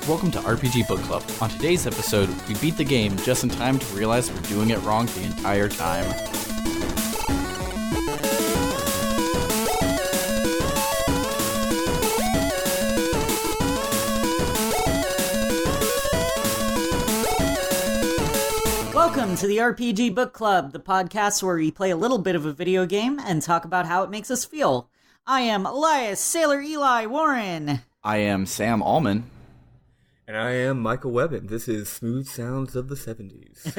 Welcome to RPG Book Club. On today's episode, we beat the game just in time to realize we're doing it wrong the entire time. Welcome to the RPG Book Club, the podcast where we play a little bit of a video game and talk about how it makes us feel. I am Elias Sailor Eli Warren. I am Sam Allman. And I am Michael Webben. This is Smooth Sounds of the 70s.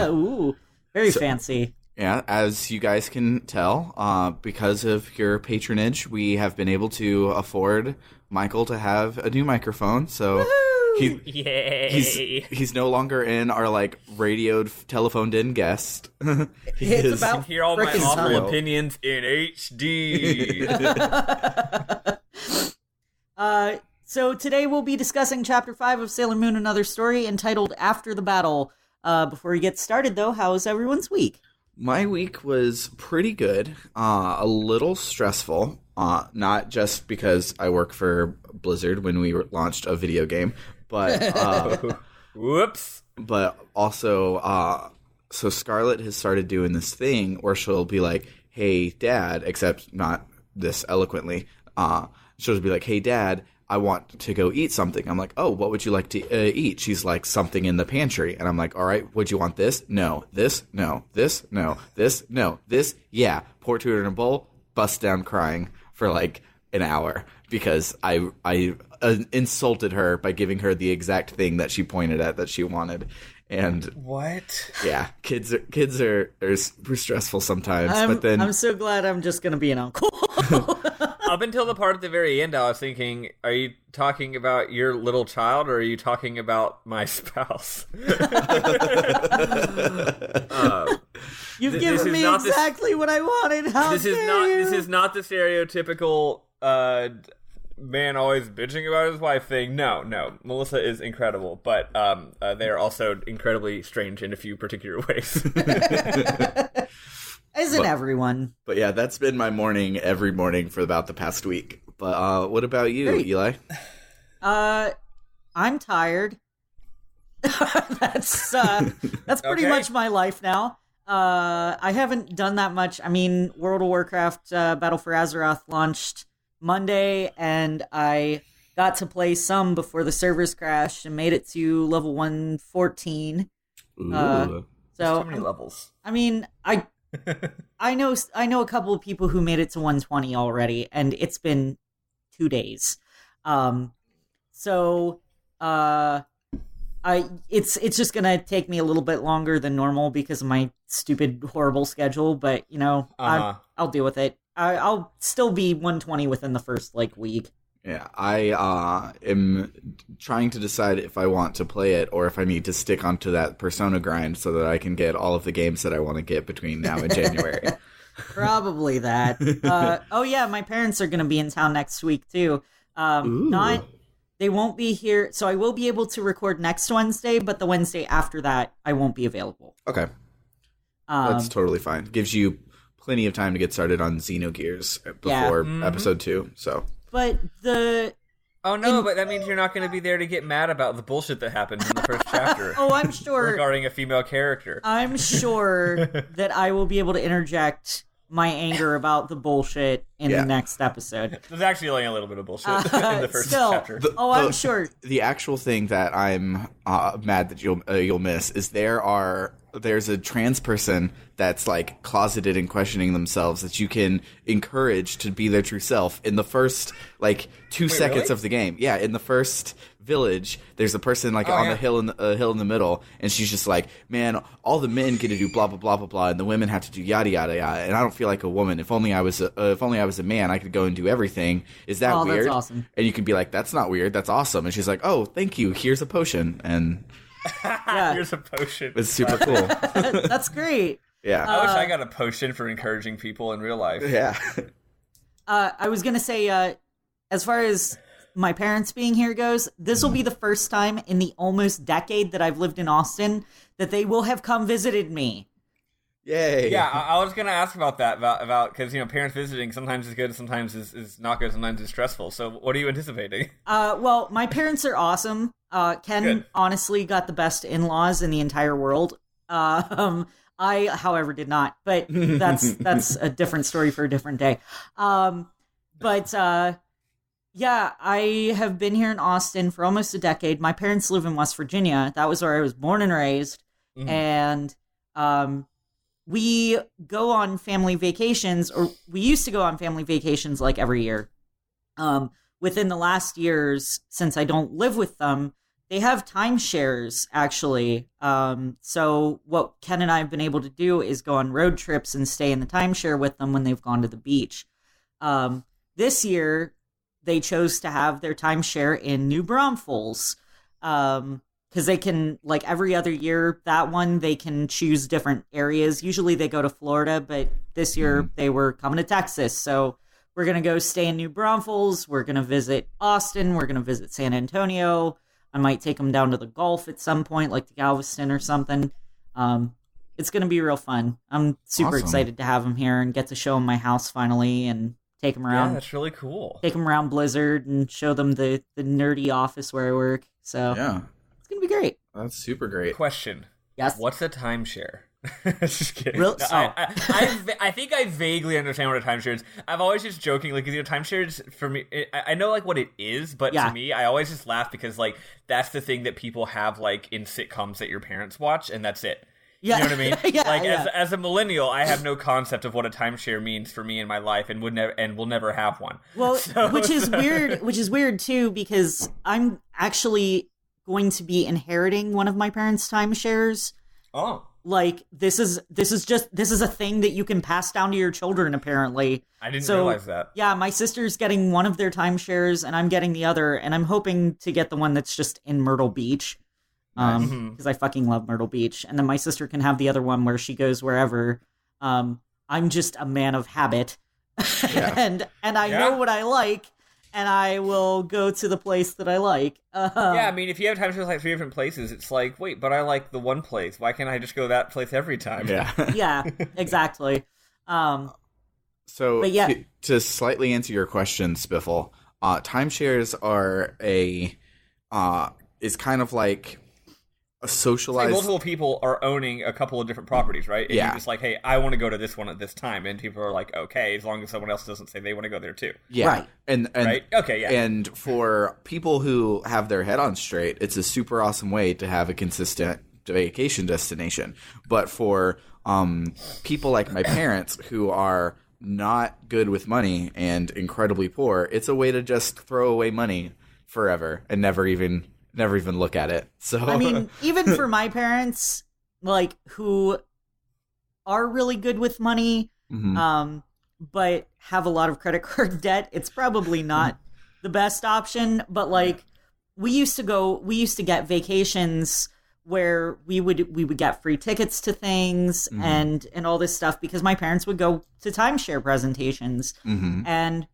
Ooh, very fancy. Yeah, as you guys can tell, because of your patronage, we have been able to afford Michael to have a new microphone, so he's no longer in our, radioed, telephoned-in guest. It's about hear all my awful time. opinions in HD. So today we'll be discussing Chapter 5 of Sailor Moon Another Story, entitled After the Battle. Before we get started, though, how was everyone's week? My week was pretty good, a little stressful, not just because I work for Blizzard when we launched a video game, but Whoops. but also, so Scarlett has started doing this thing where she'll be like, hey, Dad, except not this eloquently, she'll just be like, hey, Dad, I want to go eat something. I'm like, oh, what would you like to eat? She's like, something in the pantry. And I'm like, all right, would you want this? No. This? No. This? No. This? No. This? Yeah. Pour it to her in a bowl, bust down crying for an hour because I insulted her by giving her the exact thing that she pointed at that she wanted. And What? yeah, kids are super stressful sometimes. But then I'm so glad I'm just going to be an uncle. Up until the part at the very end, I was thinking, are you talking about your little child, or are you talking about my spouse? You've given me exactly what I wanted. How This is not the stereotypical man always bitching about his wife thing. No. Melissa is incredible, but they are also incredibly strange in a few particular ways. Isn't everyone? But yeah, that's been my morning every morning for about the past week. But what about you, Great. Eli? I'm tired. That's pretty Okay. much my life now. I haven't done that much. I mean, World of Warcraft Battle for Azeroth launched Monday, and I got to play some before the servers crashed and made it to level 114. Ooh. So Too many levels. I mean, I know a couple of people who made it to 120 already, and it's been 2 days. It's just gonna take me a little bit longer than normal because of my stupid, horrible schedule. But I'll deal with it. I'll still be 120 within the first week. Yeah, I am trying to decide if I want to play it or if I need to stick onto that Persona grind so that I can get all of the games that I want to get between now and January. Probably that. Oh yeah, my parents are going to be in town next week too. They won't be here, so I will be able to record next Wednesday, but the Wednesday after that, I won't be available. Okay. That's totally fine. Gives you plenty of time to get started on Xenogears before episode 2, so... But but that means you're not going to be there to get mad about the bullshit that happened in the first chapter. Oh, I'm sure. Regarding a female character. I'm sure that I will be able to interject my anger about the bullshit in the next episode. There's actually only a little bit of bullshit in the first chapter. I'm sure. The actual thing that I'm mad that you'll miss is there's a trans person that's closeted and questioning themselves that you can encourage to be their true self in the first 2 seconds really? of the game. Yeah, in the first village, there's a person the hill in the middle, and she's just like, man, all the men get to do blah blah blah blah blah, and the women have to do yada yada yada, and I don't feel like a woman. If only I was a man, I could go and do everything. Is that weird? That's awesome. And you can be like, that's not weird. That's awesome. And she's like, oh, thank you. Here's a potion, and Here's a potion. it's super cool. That's great. Yeah. I wish I got a potion for encouraging people in real life. Yeah. I was gonna say, as far as my parents being here goes, this will be the first time in the almost decade that I've lived in Austin that they will have come visited me. Yay! Yeah, I was gonna ask about that about because parents visiting sometimes is good, sometimes is not good, sometimes is stressful. So what are you anticipating? Well, my parents are awesome. Ken Good. honestly got the best in-laws in the entire world. I, however, did not. But that's a different story for a different day. Yeah, I have been here in Austin for almost a decade. My parents live in West Virginia. That was where I was born and raised. Mhm. And we go on family vacations, or we used to go on family vacations like every year. Within the last years, since I don't live with them, they have timeshares, actually. So what Ken and I have been able to do is go on road trips and stay in the timeshare with them when they've gone to the beach. This year, they chose to have their timeshare in New Braunfels. Because they can, like every other year, that one, they can choose different areas. Usually they go to Florida, but this year they were coming to Texas. So we're going to go stay in New Braunfels. We're going to visit Austin. We're going to visit San Antonio. I might take them down to the Gulf at some point, like to Galveston or something. It's going to be real fun. I'm super excited to have them here and get to show them my house finally and take them around. Yeah, that's really cool. Take them around Blizzard and show them the nerdy office where I work. So Yeah. It's going to be great. That's super great. Question. Yes. What's a timeshare? Just kidding. Real- No, I think I vaguely understand what a timeshare is. I've always just jokingly, because timeshares for me, I know like what it is, but Yeah. to me, I always just laugh because like that's the thing that people have like in sitcoms that your parents watch, and that's it. Yeah. You know what I mean? Yeah, like yeah. as a millennial, I have no concept of what a timeshare means for me in my life, and will never have one. Well, which is weird. Which is weird too, because I'm actually going to be inheriting one of my parents' timeshares. Oh, Like this is a thing that you can pass down to your children. Apparently, I didn't realize that. Yeah, my sister's getting one of their timeshares, and I'm getting the other, and I'm hoping to get the one that's just in Myrtle Beach. Because I fucking love Myrtle Beach. And then my sister can have the other one where she goes wherever. I'm just a man of habit. Yeah. and I know what I like, and I will go to the place that I like. Yeah, I mean, if you have timeshares like 3 different places, it's like, wait, but I like the one place. Why can't I just go to that place every time? Yeah. Yeah, exactly. So But yeah. to slightly answer your question, Spiffl, timeshares are is kind of like a socialized. Like multiple people are owning a couple of different properties, right? And Yeah. you're just like, hey, I want to go to this one at this time, and people are like, okay, as long as someone else doesn't say they want to go there too. Yeah. Right. And Right? Okay, yeah. And for people who have their head on straight, it's a super awesome way to have a consistent vacation destination. But for people like my parents who are not good with money and incredibly poor, it's a way to just throw away money forever and never even look at it. So I mean, even for my parents, like, who are really good with money, but have a lot of credit card debt, it's probably not the best option. But like, we used to get vacations where we would get free tickets to things and all this stuff because my parents would go to timeshare presentations. And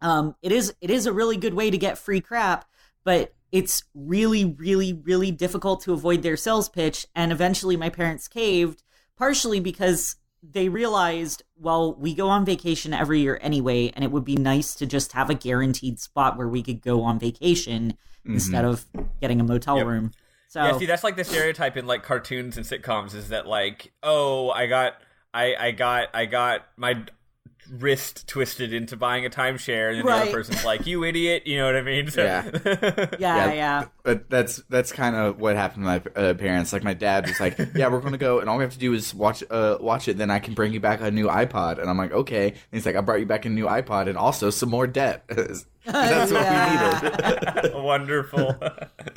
it is a really good way to get free crap, but it's really, really, really difficult to avoid their sales pitch. And eventually my parents caved, partially because they realized, well, we go on vacation every year anyway, and it would be nice to just have a guaranteed spot where we could go on vacation instead of getting a motel room. So Yeah, see, that's like the stereotype in like cartoons and sitcoms is that like, oh, I got my wrist twisted into buying a timeshare, and then the Right. other person's like, you idiot, you know what I mean? So, yeah. But that's kind of what happened to my parents. Like my dad was like, "Yeah, we're gonna go, and all we have to do is watch it. Then I can bring you back a new iPod." And I'm like, "Okay." And he's like, "I brought you back a new iPod and also some more debt." 'Cause that's what we needed. Wonderful.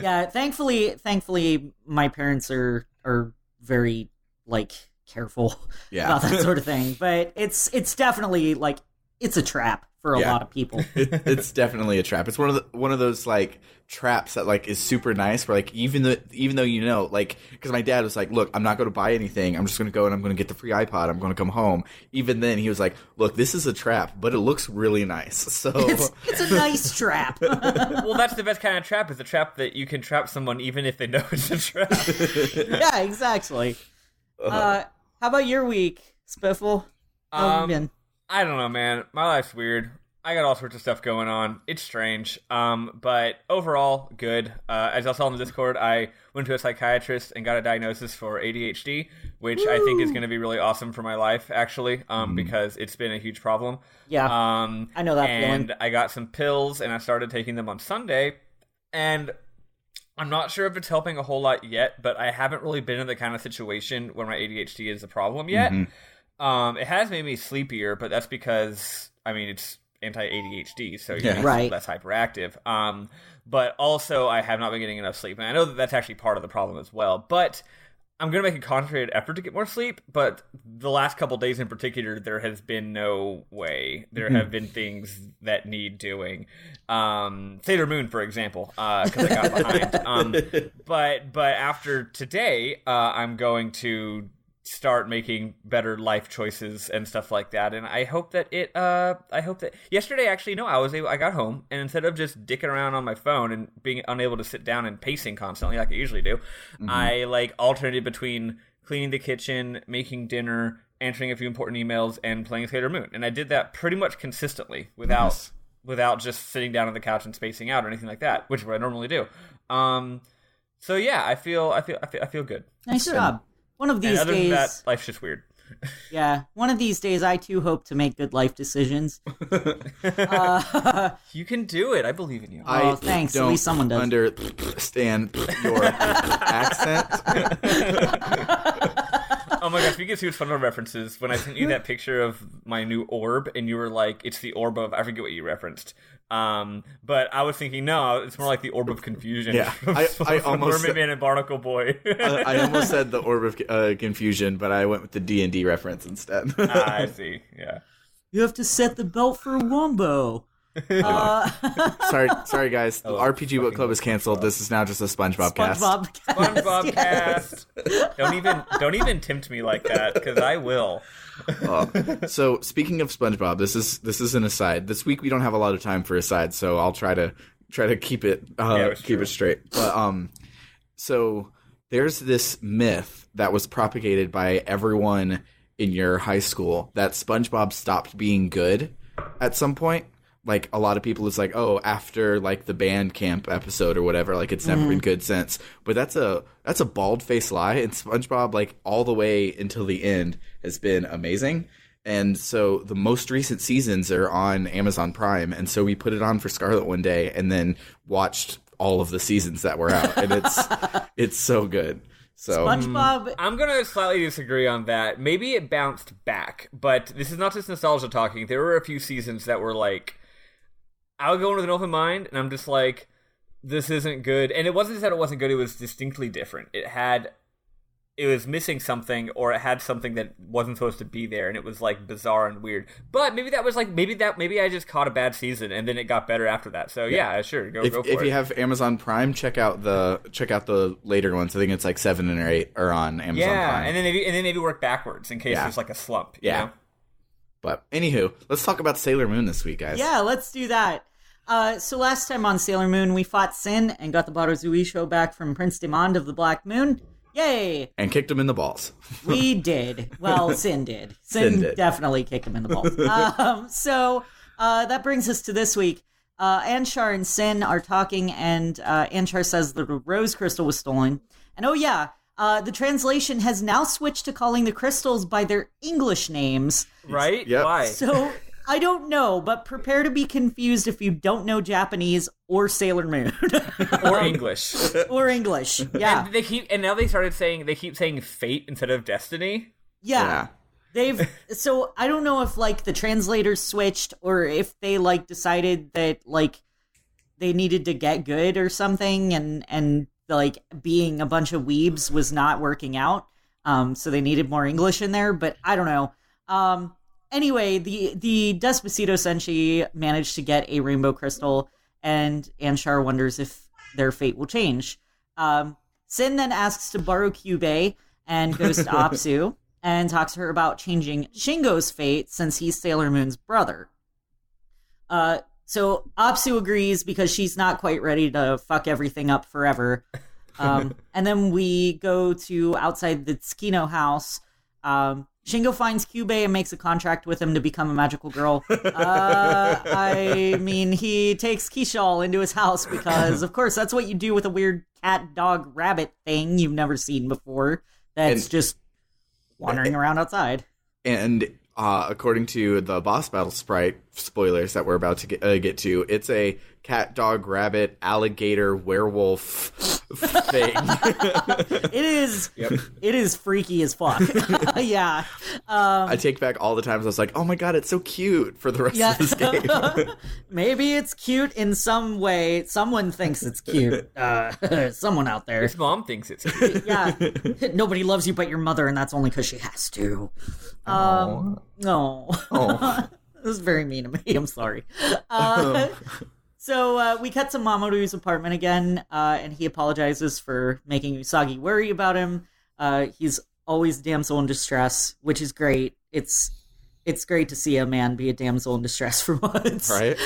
Yeah, thankfully my parents are very like careful about that sort of thing. But it's definitely like it's a trap for a lot of people. It's definitely a trap. It's one of those like traps that like is super nice. Where like even though you know, like, because my dad was like, "Look, I'm not going to buy anything. I'm just going to go and I'm going to get the free iPod. I'm going to come home." Even then, he was like, "Look, this is a trap, but it looks really nice." So It's a nice trap. Well, that's the best kind of trap, is a trap that you can trap someone even if they know it's a trap. Yeah, exactly. How about your week, Spiffl? How have you been? I don't know, man. My life's weird. I got all sorts of stuff going on. It's strange. But overall, good. As I saw in the Discord, I went to a psychiatrist and got a diagnosis for ADHD, which I think is going to be really awesome for my life, actually, because it's been a huge problem. Yeah, I know that feeling. And I got some pills, and I started taking them on Sunday, and I'm not sure if it's helping a whole lot yet, but I haven't really been in the kind of situation where my ADHD is a problem yet. It has made me sleepier, but that's because, it's anti-ADHD, so you're less hyperactive. But also, I have not been getting enough sleep, and I know that that's actually part of the problem as well. But I'm going to make a concentrated effort to get more sleep, but the last couple days in particular, there has been no way. There have been things that need doing. Sailor Moon, for example, because I got behind. But after today, I'm going to start making better life choices and stuff like that, and I hope that yesterday, actually, no, I got home, and instead of just dicking around on my phone and being unable to sit down and pacing constantly like I usually do, I alternated between cleaning the kitchen, making dinner, answering a few important emails, and playing Sailor Moon, and I did that pretty much consistently without just sitting down on the couch and spacing out or anything like that, which is what I normally do. So yeah, I feel good. Nice job. One of these other days, than that, life's just weird. Yeah, one of these days, I too hope to make good life decisions. You can do it. I believe in you. Thanks. At least someone does. Understand your accent. Oh my gosh, we get huge SpongeBob references. When I sent you that picture of my new orb, and you were like, "It's the orb of," I forget what you referenced. But I was thinking, no, it's more like the orb of confusion. Yeah, I almost Mermaid Man and Barnacle Boy. I almost said the orb of confusion, but I went with the D&D reference instead. I see. Yeah. You have to set the belt for Wombo. Sorry, guys. The RPG Book Club is canceled. This is now just a SpongeBob cast. SpongeBob cast. Don't even tempt me like that, because I will. So speaking of SpongeBob, this is an aside. This week we don't have a lot of time for asides, so I'll try to keep it straight. But so there's this myth that was propagated by everyone in your high school that SpongeBob stopped being good at some point. Like, a lot of people, it's like, oh, after, like, the band camp episode or whatever, like, it's never been good since. But that's a bald-faced lie, and SpongeBob, like, all the way until the end has been amazing. And so the most recent seasons are on Amazon Prime, and so we put it on for Scarlet one day and then watched all of the seasons that were out, and it's so good. So SpongeBob. I'm going to slightly disagree on that. Maybe it bounced back, but this is not just nostalgia talking. There were a few seasons that were, like, I would go in with an open mind, and I'm just like, this isn't good. And it wasn't just that it wasn't good, it was distinctly different. It was missing something, or it had something that wasn't supposed to be there, and it was, like, bizarre and weird. But maybe that was, like, maybe I just caught a bad season, and then it got better after that. So, yeah sure, go for it. If you have Amazon Prime, check out the later ones. I think it's, like, 7 or 8 are on Amazon Prime. Yeah, and then maybe work backwards in case there's, like, a slump. You know? But anywho, let's talk about Sailor Moon this week, guys. Yeah, let's do that. So last time on Sailor Moon, we fought Sin and got the Barozui show back from Prince Demond of the Black Moon. Yay! And kicked him in the balls. We did. Well, Sin did. Sin did. Definitely kicked him in the balls. So that brings us to this week. Anshar and Sin are talking, and Anshar says the rose crystal was stolen. And the translation has now switched to calling the crystals by their English names. Right? Yep. Why? So, I don't know, but prepare to be confused if you don't know Japanese or Sailor Moon. Or English. Or English, yeah. And now they keep saying fate instead of destiny. Yeah. So, I don't know if, like, the translators switched or if they, like, decided that, like, they needed to get good or something and like, being a bunch of weebs was not working out. So they needed more English in there, but I don't know. Anyway, the Despacito Senshi managed to get a rainbow crystal, and Anshar wonders if their fate will change. Sin then asks to borrow Kyubey and goes to Apsu and talks to her about changing Shingo's fate since he's Sailor Moon's brother. So Apsu agrees because she's not quite ready to fuck everything up forever. And then we go to outside the Tsukino house Shingo finds Kyubey and makes a contract with him to become a magical girl. I mean, he takes Kishal into his house because, of course, that's what you do with a weird cat, dog, rabbit thing you've never seen before that's just wandering around outside. And according to the boss battle sprite, spoilers that we're about to get to, it's a cat, dog, rabbit, alligator, werewolf thing. It is freaky as fuck. Yeah. I take back all the times I was like, oh my god, it's so cute for the rest of this game. Maybe it's cute in some way. Someone thinks it's cute. Someone out there. His mom thinks it's cute. Yeah. Nobody loves you but your mother, and that's only because she has to. No. This is very mean of me. I'm sorry. So we cut to Mamoru's apartment again, and he apologizes for making Usagi worry about him. He's always damsel in distress, which is great. It's great to see a man be a damsel in distress for once. Right?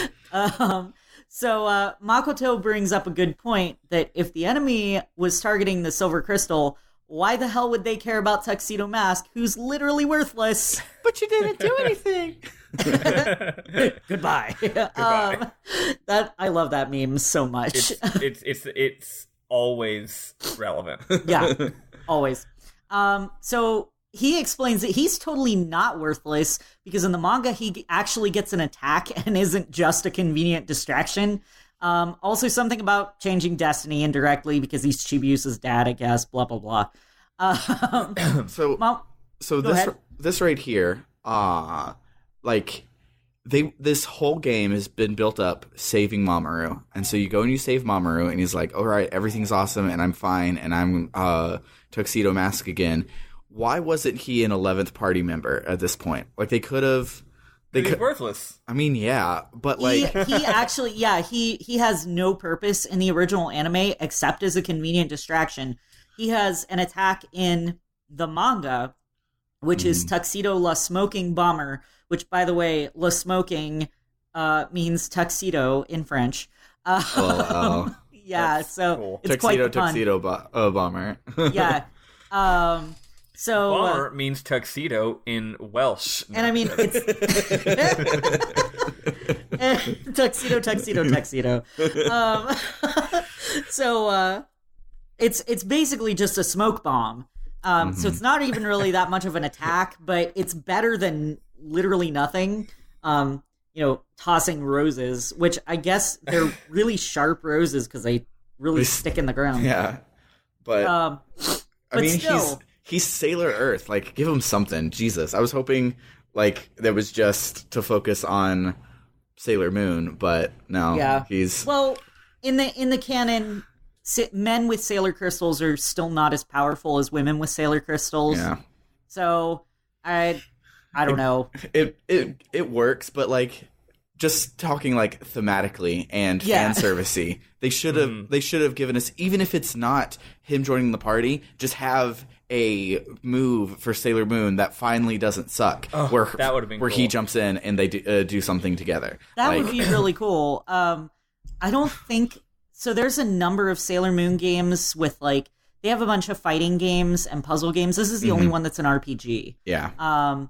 So Makoto brings up a good point that if the enemy was targeting the silver crystal, why the hell would they care about Tuxedo Mask, who's literally worthless? But you didn't do anything. Goodbye. That I love that meme so much. It's always relevant. Yeah, always. So he explains that he's totally not worthless because in the manga he actually gets an attack and isn't just a convenient distraction. Also something about changing destiny indirectly because he's Chibiusa's dad, I guess. Blah blah blah. So this right here, this whole game has been built up saving Mamoru, and so you go and you save Mamoru, and he's like, all right, everything's awesome, and I'm fine, and I'm Tuxedo Mask again. Why wasn't he an 11th party member at this point? Like, they could have... He's worthless. I mean, yeah, but like... He actually, yeah, he has no purpose in the original anime except as a convenient distraction. He has an attack in the manga, which is Tuxedo La Smoking Bomber, which, by the way, La Smoking means tuxedo in French. Yeah, so cool. it's quite the pun. Tuxedo Bomber. Yeah. So Bomber means tuxedo in Welsh. And I mean, it's tuxedo. So it's basically just a smoke bomb. So it's not even really that much of an attack, but it's better than literally nothing. Tossing roses, which I guess they're really sharp roses because they really stick in the ground. Yeah, but I mean, still, he's Sailor Earth. Like, give him something. Jesus, I was hoping like that was just to focus on Sailor Moon, but no. Yeah, he's in the canon. Men with Sailor Crystals are still not as powerful as women with Sailor Crystals. Yeah. So I don't know. It works, but like just talking like thematically and fan servicey, they should have given us, even if it's not him joining the party, just have a move for Sailor Moon that finally doesn't suck. Where that would have been where cool. He jumps in and they do something together. That would be really cool. I don't think. So there's a number of Sailor Moon games with, like, they have a bunch of fighting games and puzzle games. This is the only one that's an RPG. Yeah.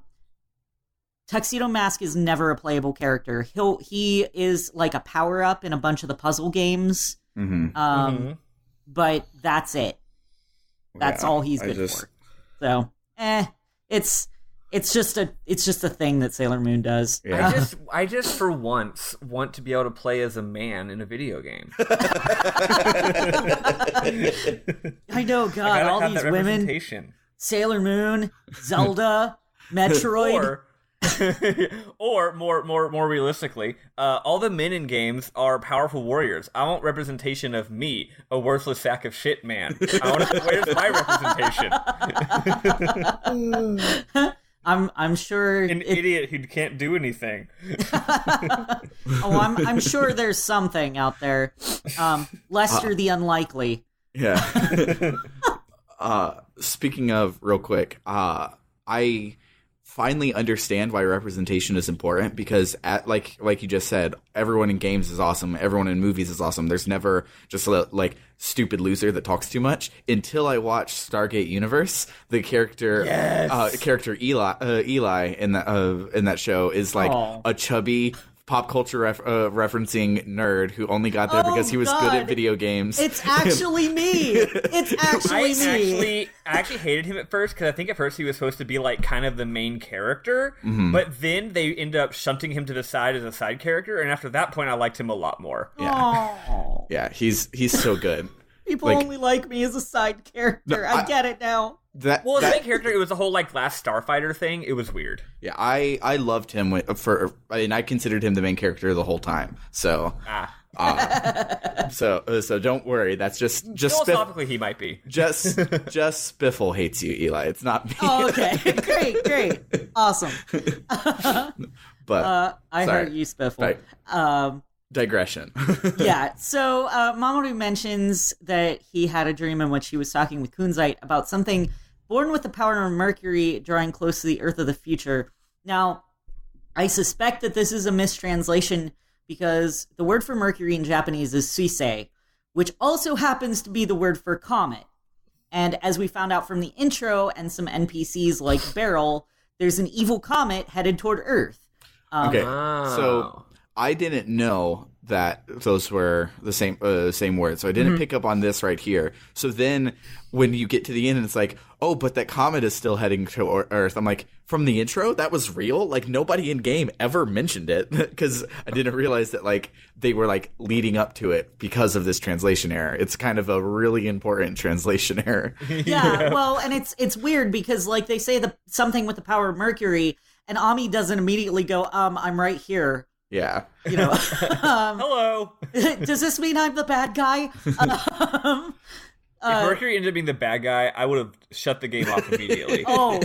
Tuxedo Mask is never a playable character. He is like a power-up in a bunch of the puzzle games. But that's it. That's all he's good for. So, It's just a thing that Sailor Moon does. Yeah. I just for once want to be able to play as a man in a video game. I know, God, all these women, Sailor Moon, Zelda, Metroid, or more realistically, all the men in games are powerful warriors. I want representation of me, a worthless sack of shit man. Where's my representation? I'm sure an idiot who can't do anything. I'm sure there's something out there. Lester the Unlikely. Yeah. Speaking of, real quick, I finally understand why representation is important, because like you just said, everyone in games is awesome, everyone in movies is awesome. There's never just a like stupid loser that talks too much. Until I watched Stargate Universe, the character Eli in that show is like a chubby pop culture referencing nerd who only got there because he was good at video games. It's actually me. It's actually me. I actually hated him at first, because I think at first he was supposed to be like kind of the main character, but then they ended up shunting him to the side as a side character, and after that point I liked him a lot more. Yeah, he's so good. People only like me as a side character. No, I get it now. As a main character, it was the whole like Last Starfighter thing. It was weird. Yeah, I loved him and I considered him the main character the whole time. So, so don't worry. That's just philosophically he might be. Just Spiffl hates you, Eli. It's not me. Oh, okay, great, awesome. But I heard you, Spiffl. Right. Digression. Yeah, so Mamoru mentions that he had a dream in which he was talking with Kunzite about something born with the power of Mercury drawing close to the Earth of the future. Now, I suspect that this is a mistranslation because the word for Mercury in Japanese is suisei, which also happens to be the word for comet. And as we found out from the intro and some NPCs like Beryl, there's an evil comet headed toward Earth. Okay, so I didn't know that those were the same word, so I didn't pick up on this right here. So then when you get to the end and it's like, oh, but that comet is still heading to Earth, I'm like, from the intro, that was real? Like, nobody in game ever mentioned it, because I didn't realize that, like, they were, like, leading up to it because of this translation error. It's kind of a really important translation error. Yeah, well, and it's weird because, like, they say something with the power of Mercury, and Ami doesn't immediately go, I'm right here. Yeah. You know. Hello. Does this mean I'm the bad guy? If Mercury ended up being the bad guy, I would have shut the game off immediately. Oh,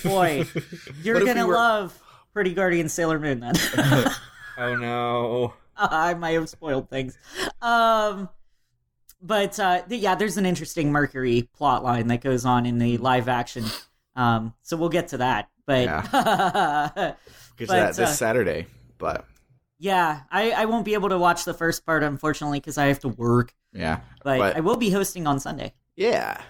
boy. You're going to love Pretty Guardian Sailor Moon, then. Oh, no. I might have spoiled things. But, there's an interesting Mercury plot line that goes on in the live action. So we'll get to that. But, get to that this Saturday. But yeah, I won't be able to watch the first part, unfortunately, because I have to work. Yeah. But I will be hosting on Sunday. Yeah.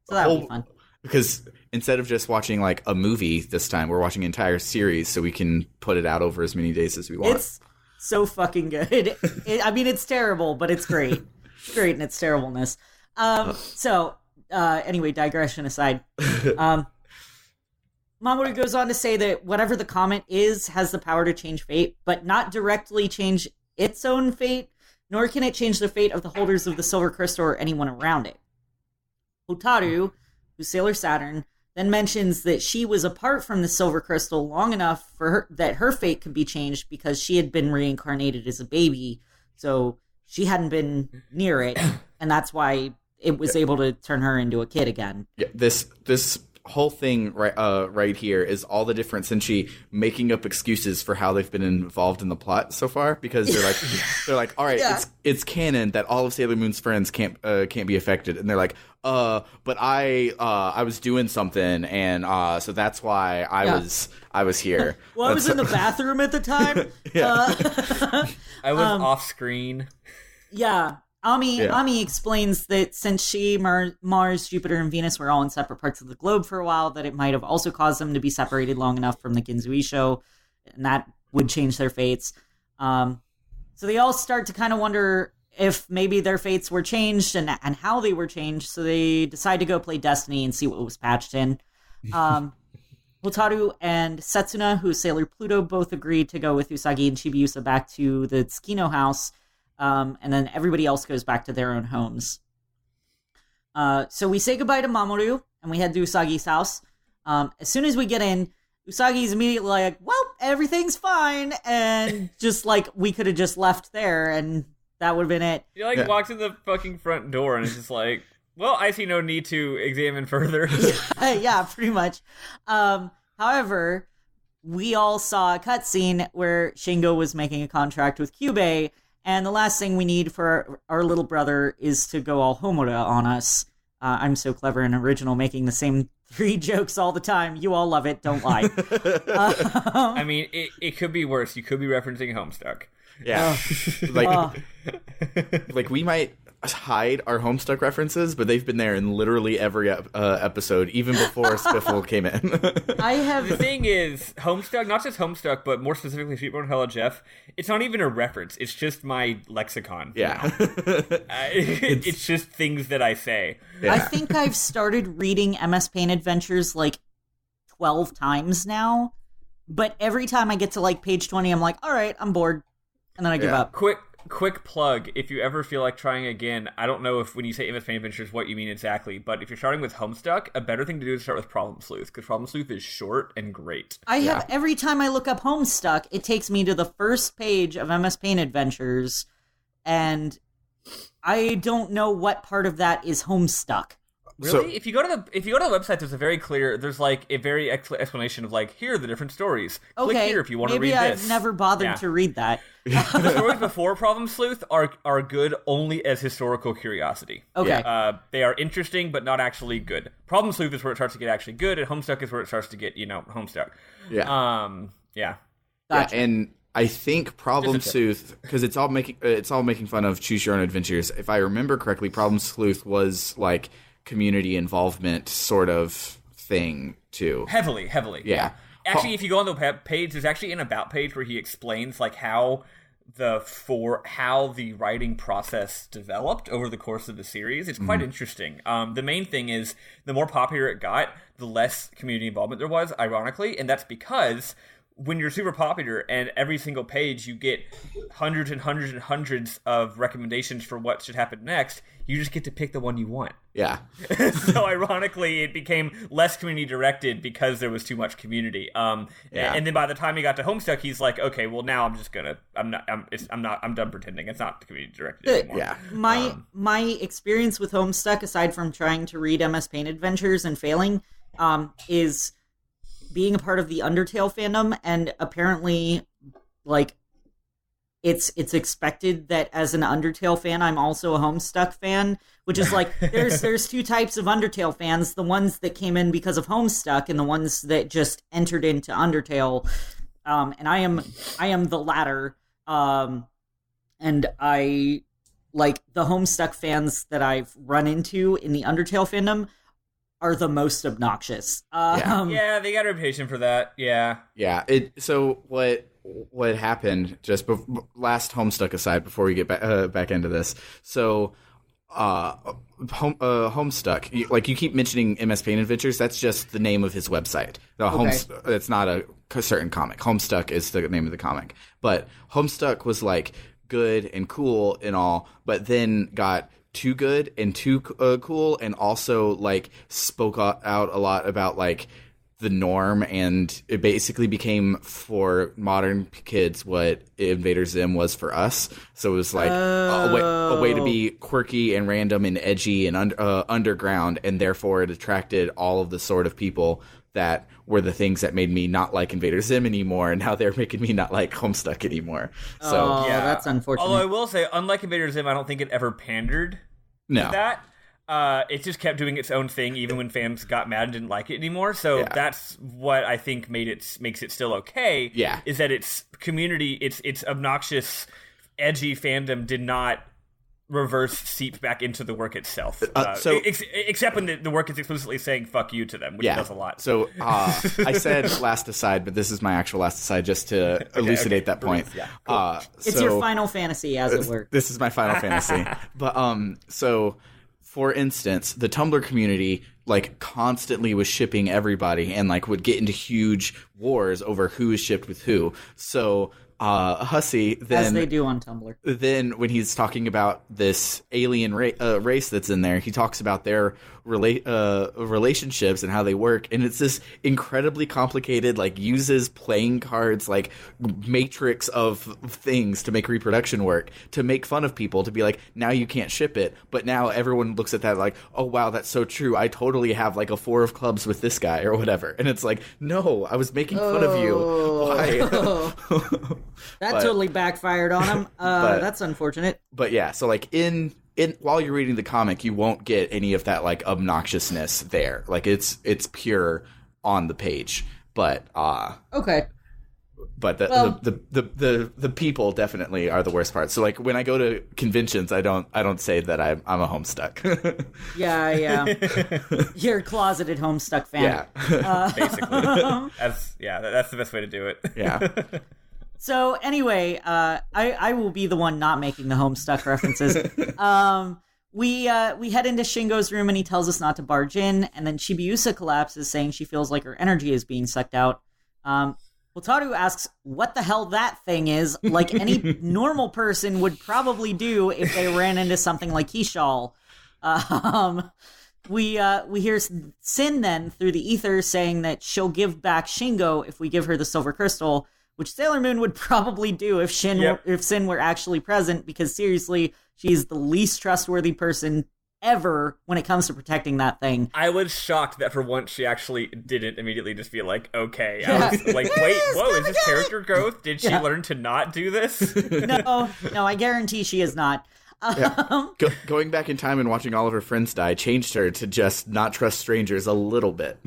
So that'll be fun. Because instead of just watching, like, a movie this time, we're watching an entire series, so we can put it out over as many days as we want. It's so fucking good. It's terrible, but it's great. It's great in its terribleness. Anyway, digression aside. Mamoru goes on to say that whatever the comet is has the power to change fate, but not directly change its own fate, nor can it change the fate of the holders of the Silver Crystal or anyone around it. Hotaru, who's Sailor Saturn, then mentions that she was apart from the Silver Crystal long enough for her that her fate could be changed because she had been reincarnated as a baby, so she hadn't been near it, and that's why it was able to turn her into a kid again. Yeah, this whole thing right here is all the different Senshi making up excuses for how they've been involved in the plot so far, because they're like all right, it's canon that all of Sailor Moon's friends can't be affected, and they're like but I was doing something, and so that's why I was here. Well, I was in the bathroom at the time. I was off screen. Yeah. Ami explains that since she, Mars, Jupiter, and Venus were all in separate parts of the globe for a while, that it might have also caused them to be separated long enough from the Ginzui show, and that would change their fates. So they all start to kind of wonder if maybe their fates were changed and how they were changed, so they decide to go play Destiny and see what was patched in. Hotaru and Setsuna, who's Sailor Pluto, both agreed to go with Usagi and Chibiusa back to the Tsukino house, and then everybody else goes back to their own homes. So we say goodbye to Mamoru, and we head to Usagi's house. As soon as we get in, Usagi's immediately like, well, everything's fine, and just like, we could have just left there, and that would have been it. He walks in the fucking front door, and it's just like, well, I see no need to examine further. Yeah, pretty much. However, we all saw a cutscene where Shingo was making a contract with Kyubey, and the last thing we need for our little brother is to go all Homura on us. I'm so clever and original, making the same 3 jokes all the time. You all love it. Don't lie. I mean, it could be worse. You could be referencing Homestuck. Yeah. Like we might hide our Homestuck references, but they've been there in literally every episode, even before Spiffl came in. The thing is, Homestuck, not just Homestuck, but more specifically Sweetborn Hello Jeff, it's not even a reference. It's just my lexicon. Yeah. It's just things that I say. Yeah. I think I've started reading MS Paint Adventures like 12 times now, but every time I get to like page 20, I'm like, all right, I'm bored. And then I give up. Quick plug, if you ever feel like trying again, I don't know if when you say MS Paint Adventures what you mean exactly, but if you're starting with Homestuck, a better thing to do is start with Problem Sleuth, because Problem Sleuth is short and great. I have, every time I look up Homestuck, it takes me to the first page of MS Paint Adventures, and I don't know what part of that is Homestuck. Really? So, if you go to the website, there's like a very explanation of like, here are the different stories. Click here if you want to read maybe this. I've never bothered to read that. The stories before Problem Sleuth are good only as historical curiosity. Okay. They are interesting, but not actually good. Problem Sleuth is where it starts to get actually good, and Homestuck is where it starts to get, Homestuck. Yeah. Yeah. Gotcha. Yeah, and I think Problem Sleuth, because it's all making fun of Choose Your Own Adventures. If I remember correctly, Problem Sleuth was like community involvement sort of thing too. Heavily. Yeah. Actually, if you go on the page, there's actually an about page where he explains like how the writing process developed over the course of the series. It's quite interesting. The main thing is the more popular it got, the less community involvement there was, ironically, and that's because when you're super popular and every single page you get hundreds and hundreds and hundreds of recommendations for what should happen next, you just get to pick the one you want. Yeah. So ironically, it became less community directed because there was too much community. And then by the time he got to Homestuck, he's like, okay, well now I'm done pretending. It's not community directed anymore. Yeah. My experience with Homestuck, aside from trying to read MS Paint Adventures and failing, is being a part of the Undertale fandom, and apparently, like, it's expected that as an Undertale fan, I'm also a Homestuck fan, which is like, there's 2 types of Undertale fans, the ones that came in because of Homestuck and the ones that just entered into Undertale, and I am the latter, and I, like, the Homestuck fans that I've run into in the Undertale fandom are the most obnoxious. Yeah, they got a reputation for that. Yeah. So what happened just last Homestuck aside before we get back into this? So Homestuck, like you keep mentioning MS Paint Adventures. That's just the name of his website. It's not a certain comic. Homestuck is the name of the comic. But Homestuck was like good and cool and all, but then got too good and too cool, and also like spoke out a lot about like the norm, and it basically became for modern kids what Invader Zim was for us. So it was like a way to be quirky and random and edgy and underground, and therefore it attracted all of the sort of people that were the things that made me not like Invader Zim anymore, and now they're making me not like Homestuck anymore. So that's unfortunate. Although I will say, unlike Invader Zim, I don't think it ever pandered to that. It just kept doing its own thing, even when fans got mad and didn't like it anymore. So that's what I think makes it still okay. Yeah, is that its community, its obnoxious, edgy fandom did not reverse seep back into the work itself. Except when the work is explicitly saying "fuck you" to them, which does a lot. So I said last aside, but this is my actual last aside, just to elucidate that point. Yeah, cool. It's your Final Fantasy, as it were. This is my Final Fantasy. But so for instance, the Tumblr community like constantly was shipping everybody, and like would get into huge wars over who is shipped with who. So Hussey, then, as they do on Tumblr. Then when he's talking about this alien race that's in there, he talks about their relationships and how they work, and it's this incredibly complicated, like uses playing cards, like matrix of things to make reproduction work, to make fun of people, to be like, now you can't ship it, but now everyone looks at that like, oh wow, that's so true, I totally have like a 4 of clubs with this guy or whatever, and it's like, no, I was making fun of you. Why? That totally backfired on him. That's unfortunate. But yeah, so like in while you're reading the comic, you won't get any of that like obnoxiousness there. Like it's pure on the page. But okay. But the people definitely are the worst part. So like when I go to conventions, I don't say that I'm a Homestuck. Yeah. You're a closeted Homestuck fan. Yeah. Basically. That's the best way to do it. Yeah. So anyway, I will be the one not making the Homestuck references. We head into Shingo's room and he tells us not to barge in, and then Chibiusa collapses, saying she feels like her energy is being sucked out. Hotaru asks what the hell that thing is, like any normal person would probably do if they ran into something like Kishal. We hear Sin then through the ether saying that she'll give back Shingo if we give her the silver crystal, which Sailor Moon would probably do if Sin were actually present, because seriously, she's the least trustworthy person ever when it comes to protecting that thing. I was shocked that for once she actually didn't immediately just be like, okay. I was like, wait, whoa, is this character growth? Did she learn to not do this? No, I guarantee she is not. Going back in time and watching all of her friends die changed her to just not trust strangers a little bit.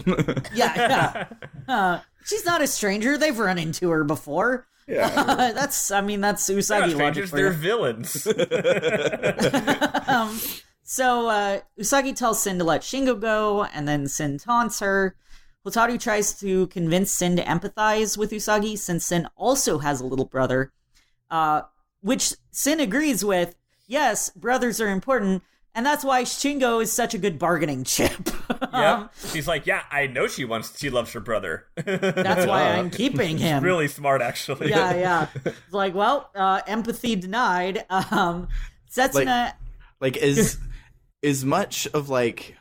She's not a stranger. They've run into her before. Yeah. That's Usagi logic. They're villains. So Usagi tells Sin to let Shingo go, and then Sin taunts her. Hotaru tries to convince Sin to empathize with Usagi, since Sin also has a little brother, which Sin agrees with. Yes, brothers are important, and that's why Shingo is such a good bargaining chip. Yeah, she's like, yeah, I know she loves her brother. That's why I'm keeping him. She's really smart, actually. Yeah. It's like, well, empathy denied. Setsuna... Like as much of like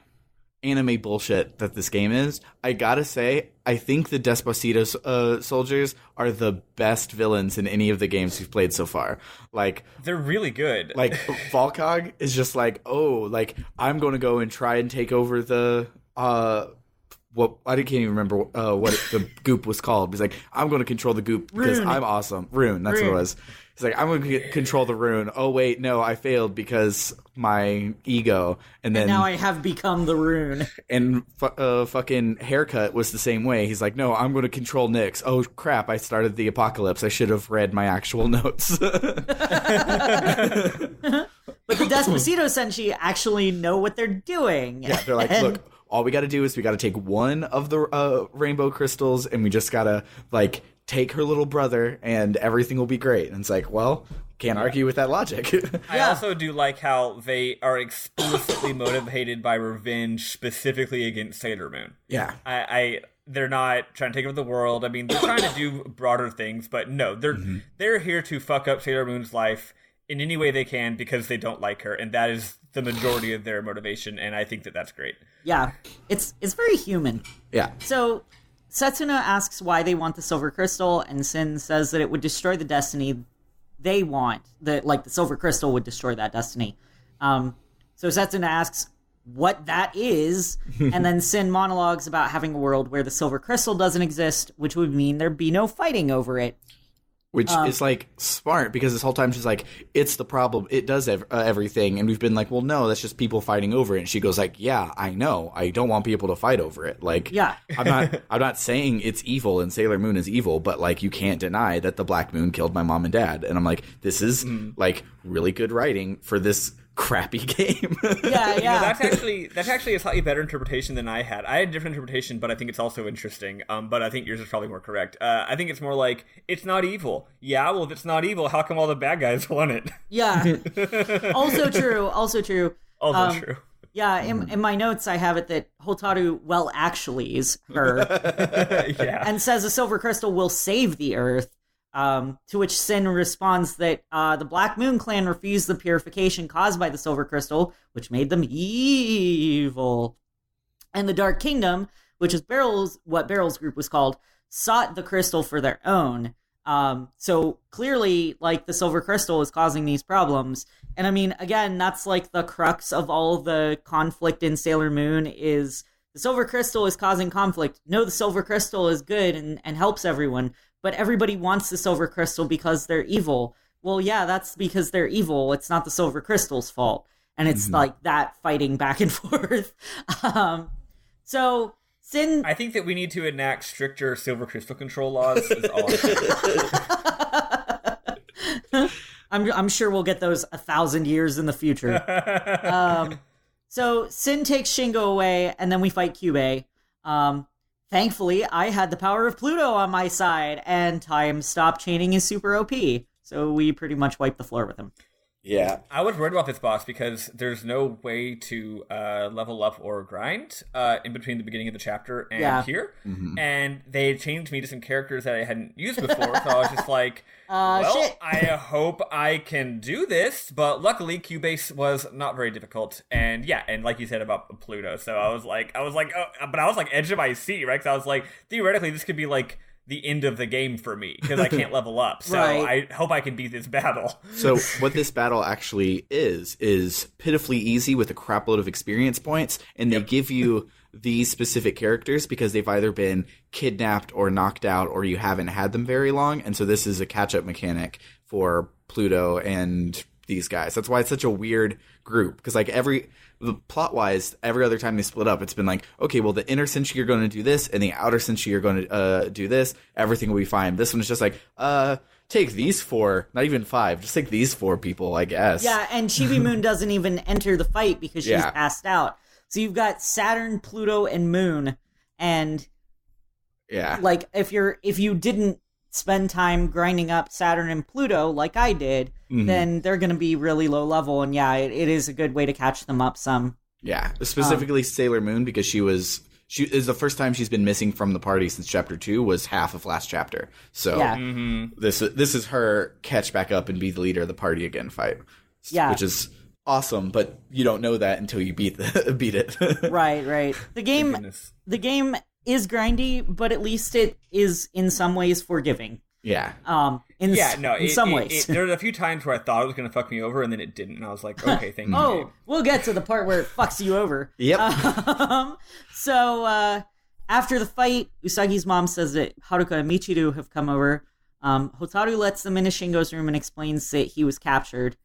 anime bullshit that this game is, I gotta say, I think the Despacito soldiers are the best villains in any of the games we've played so far. Like, they're really good. Like Volcog is just like, oh, like I'm going to go and try and take over the I can't even remember what the goop was called. He's like, I'm going to control the goop because I'm awesome. Rune, that's what it was. He's like, I'm going to control the rune. Oh, wait, no, I failed because my ego. And then now I have become the rune. And fucking Haircut was the same way. He's like, no, I'm going to control Nyx. Oh, crap, I started the apocalypse. I should have read my actual notes. But the Despacito Senshi actually know what they're doing. Yeah, they're like, look, all we got to do is we got to take one of the rainbow crystals, and we just got to, like, take her little brother, and everything will be great. And it's like, well, can't argue with that logic. I also do like how they are explicitly motivated by revenge, specifically against Sailor Moon. Yeah. They're not trying to take over the world. I mean, they're trying to do broader things, but no, they're here to fuck up Sailor Moon's life in any way they can because they don't like her, and that is the majority of their motivation, and I think that that's great. Yeah, it's very human. Yeah. So Setsuna asks why they want the silver crystal, and Sin says that it would destroy the destiny they want. That, like, the silver crystal would destroy that destiny. So Setsuna asks what that is, and then Sin monologues about having a world where the silver crystal doesn't exist, which would mean there'd be no fighting over it. Which is, like, smart, because this whole time she's like, it's the problem, it does everything, and we've been like, well, no, that's just people fighting over it, and she goes like, yeah, I know, I don't want people to fight over it, like, yeah. I'm not saying it's evil and Sailor Moon is evil, but, like, you can't deny that the Black Moon killed my mom and dad, and I'm like, this is, like, really good writing for this crappy game. Yeah. You know, that's actually a slightly better interpretation than I had. I had a different interpretation, but I think it's also interesting. But I think yours is probably more correct. I think it's more like, it's not evil. Yeah, well, if it's not evil, how come all the bad guys want it? Yeah. Also true. Also true. Yeah, in my notes, I have it that Hotaru, well, actually is her. Yeah. And says a silver crystal will save the Earth. To which Sin responds that the Black Moon Clan refused the purification caused by the Silver Crystal, which made them evil. And the Dark Kingdom, which is what Barrel's group was called, sought the crystal for their own. So clearly, like, the Silver Crystal is causing these problems. And I mean, again, that's like the crux of all the conflict in Sailor Moon is the Silver Crystal is causing conflict. No, the Silver Crystal is good and helps everyone. But everybody wants the Silver Crystal because they're evil. Well, yeah, that's because they're evil. It's not the Silver Crystal's fault. and it's like that fighting back and forth. So Sin, I think that we need to enact stricter silver crystal control laws. Is all I'm sure we'll get those 1,000 years in the future. So Sin takes Shingo away, and then we fight Kyubey. Thankfully, I had the power of Pluto on my side, and time stop chaining is super OP. So we pretty much wiped the floor with him. Yeah. I was worried about this boss because there's no way to level up or grind in between the beginning of the chapter and here. Mm-hmm. And they changed me to some characters that I hadn't used before. So I was just like, shit. I hope I can do this. But luckily, Cubase was not very difficult. And yeah, and like you said about Pluto. So I was like, oh, but I was like edge of my seat, right? Because I was like, theoretically, this could be like the end of the game for me because I can't level up. So right. I hope I can beat this battle. So what this battle actually is pitifully easy with a crapload of experience points, and they give you these specific characters because they've either been kidnapped or knocked out or you haven't had them very long, and so this is a catch-up mechanic for Pluto and these guys. That's why it's such a weird group, because like plot-wise, every other time they split up, it's been like, okay, well, the inner Senshi you're going to do this, and the outer Senshi you're going to do this. Everything will be fine. This one's just like, take these 4, not even 5, just take these 4 people, I guess. Yeah, and Chibi Moon doesn't even enter the fight because she's passed out. So you've got Saturn, Pluto, and Moon, and like if you didn't spend time grinding up Saturn and Pluto like I did, then they're going to be really low level, and it is a good way to catch them up some. Yeah, specifically Sailor Moon, because she is the first time she's been missing from the party since chapter 2 was half of last chapter. So this is her catch back up and be the leader of the party again fight. Yeah, which is awesome, but you don't know that until you beat it. Right. The game is grindy, but at least it is in some ways forgiving. Yeah. In some ways. There were a few times where I thought it was going to fuck me over, and then it didn't, and I was like, okay, thank you. Oh, we'll get to the part where it fucks you over. Yep. So after the fight, Usagi's mom says that Haruka and Michiru have come over. Hotaru lets them into Shingo's room and explains that he was captured.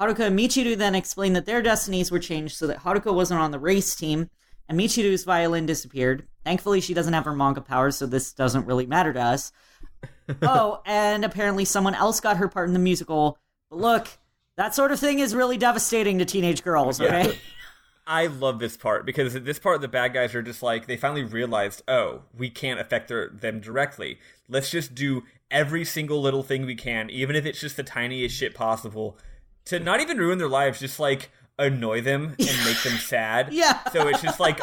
Haruka and Michiru then explain that their destinies were changed so that Haruka wasn't on the race team, and Michiru's violin disappeared. Thankfully, she doesn't have her manga powers, so this doesn't really matter to us. And apparently someone else got her part in the musical. But look, that sort of thing is really devastating to teenage girls, okay? Yeah. I love this part, because at this part, the bad guys are just like, they finally realized, oh, we can't affect them directly. Let's just do every single little thing we can, even if it's just the tiniest shit possible, to not even ruin their lives, just like annoy them and make them sad. Yeah. So it's just like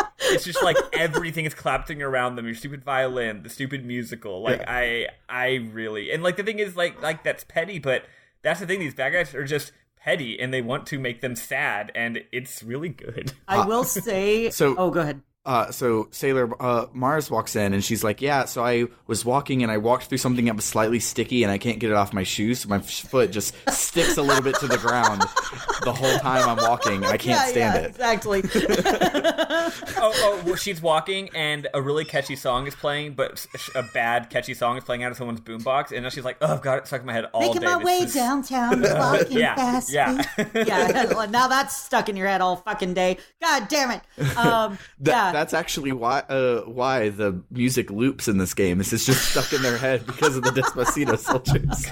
everything is collapsing around them. Your stupid violin, the stupid musical. Like I really, and like the thing is like that's petty, but that's the thing. These bad guys are just petty, and they want to make them sad, and it's really good. I will say. Go ahead. So Sailor Mars walks in, and she's like, yeah, so I was walking, and I walked through something that was slightly sticky, and I can't get it off my shoes, so my foot just sticks a little bit to the ground the whole time I'm walking, and I can't stand it. Exactly. Well, she's walking, and a really catchy song is playing, but a bad catchy song is playing out of someone's boombox, and now she's like, oh, I've got it stuck in my head all day. Making my way downtown, walking fast. Yeah. Yeah, now that's stuck in your head all fucking day. God damn it. That's actually why the music loops in this game. It's just stuck in their head because of the Despacito soldiers.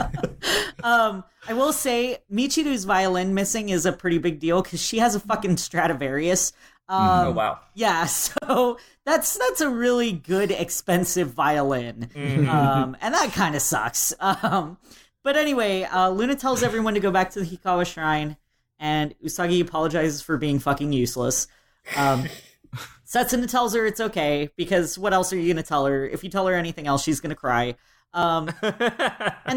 I will say, Michiru's violin missing is a pretty big deal because she has a fucking Stradivarius. Oh, wow. Yeah, so that's a really good, expensive violin. And that kind of sucks. But anyway, Luna tells everyone to go back to the Hikawa Shrine, and Usagi apologizes for being fucking useless. Setsuna tells her it's okay, because what else are you going to tell her? If you tell her anything else, she's going to cry. And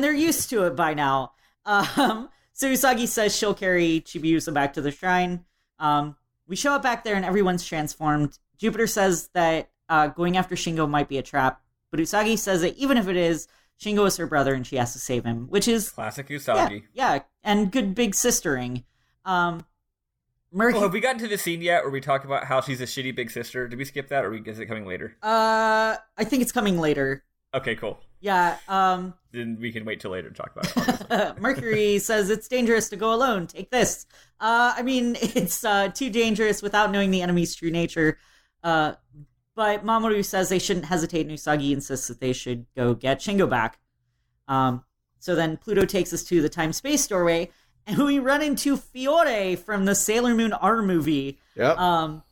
they're used to it by now. So Usagi says she'll carry Chibiusa back to the shrine. We show up back there and everyone's transformed. Jupiter says that going after Shingo might be a trap, but Usagi says that even if it is, Shingo is her brother and she has to save him, which is... classic Usagi. Yeah, and good big sistering. Have we gotten to the scene yet where we talk about how she's a shitty big sister? Did we skip that, or is it coming later? I think it's coming later. Okay, cool. Yeah. Then we can wait till later to talk about it. Mercury says it's dangerous to go alone. Take this. I mean, it's too dangerous without knowing the enemy's true nature. But Mamoru says they shouldn't hesitate, and Usagi insists that they should go get Shingo back. So then Pluto takes us to the time-space doorway, and we run into Fiore from the Sailor Moon R movie. Yep.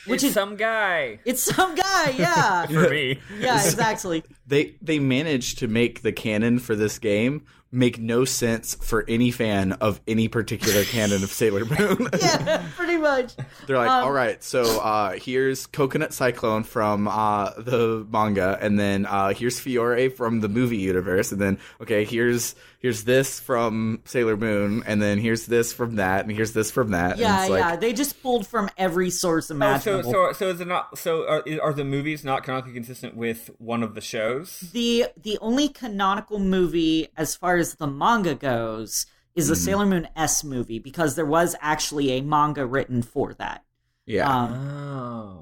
Which is some guy. It's some guy, yeah. For me. Yeah, exactly. They managed to make the canon for this game make no sense for any fan of any particular canon of Sailor Moon. Yeah, pretty much. They're like, all right, so here's Coconut Cyclone from the manga, and then here's Fiore from the movie universe, and then, okay, here's this from Sailor Moon, and then here's this from that, and here's this from that. Yeah, yeah, they just pulled from every source imaginable. So is it not? So are the movies not canonically consistent with one of the shows? The only canonical movie, as far as the manga goes, is the Sailor Moon S movie, because there was actually a manga written for that. Yeah.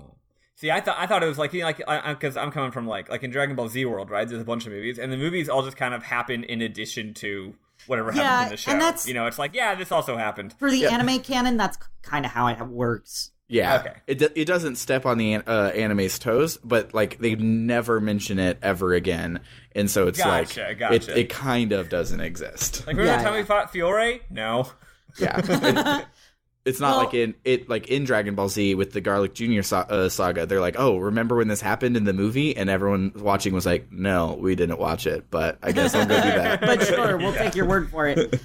See, I thought it was like, because I'm coming from like in Dragon Ball Z world, right? There's a bunch of movies, and the movies all just kind of happen in addition to whatever happens in the show. And that's, it's like, yeah, this also happened. For the anime canon, that's kind of how it works. Yeah. Okay. It doesn't step on the anime's toes, but like they never mention it ever again, and so it's Gotcha. It kind of doesn't exist. Like, remember the time we fought Fiore? No. Yeah. It's not like in Dragon Ball Z with the Garlic Jr. saga. They're like, oh, remember when this happened in the movie? And everyone watching was like, no, we didn't watch it, but I guess I'll go do that. But sure, we'll take your word for it.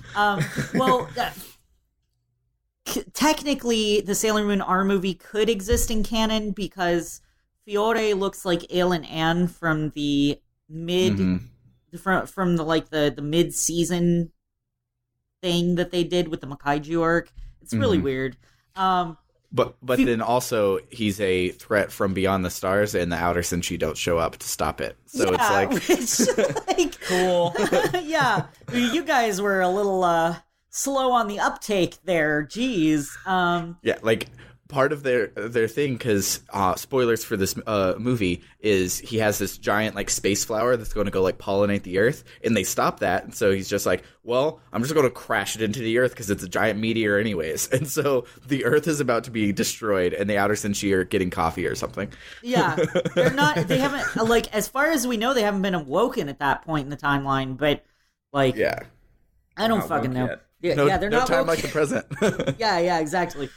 Technically, the Sailor Moon R movie could exist in canon because Fiore looks like Ailyn Ann from the from the mid-season thing that they did with the Makaiju arc. It's really weird. But then also he's a threat from beyond the stars, and the Outer Senshi don't show up to stop it. So it's like cool. Yeah, you guys were a little slow on the uptake there. Jeez. Yeah, like part of their thing, because spoilers for this movie is he has this giant like space flower that's going to go like pollinate the Earth, and they stop that, and so he's just like, well, I'm just going to crash it into the Earth because it's a giant meteor anyways, and so the Earth is about to be destroyed, and the Outer Senshi are getting coffee or something. Yeah, they haven't, like, as far as we know, they haven't been awoken at that point in the timeline, but like, yeah, I don't fucking know. They're not no time woke. Like the present. Yeah, exactly.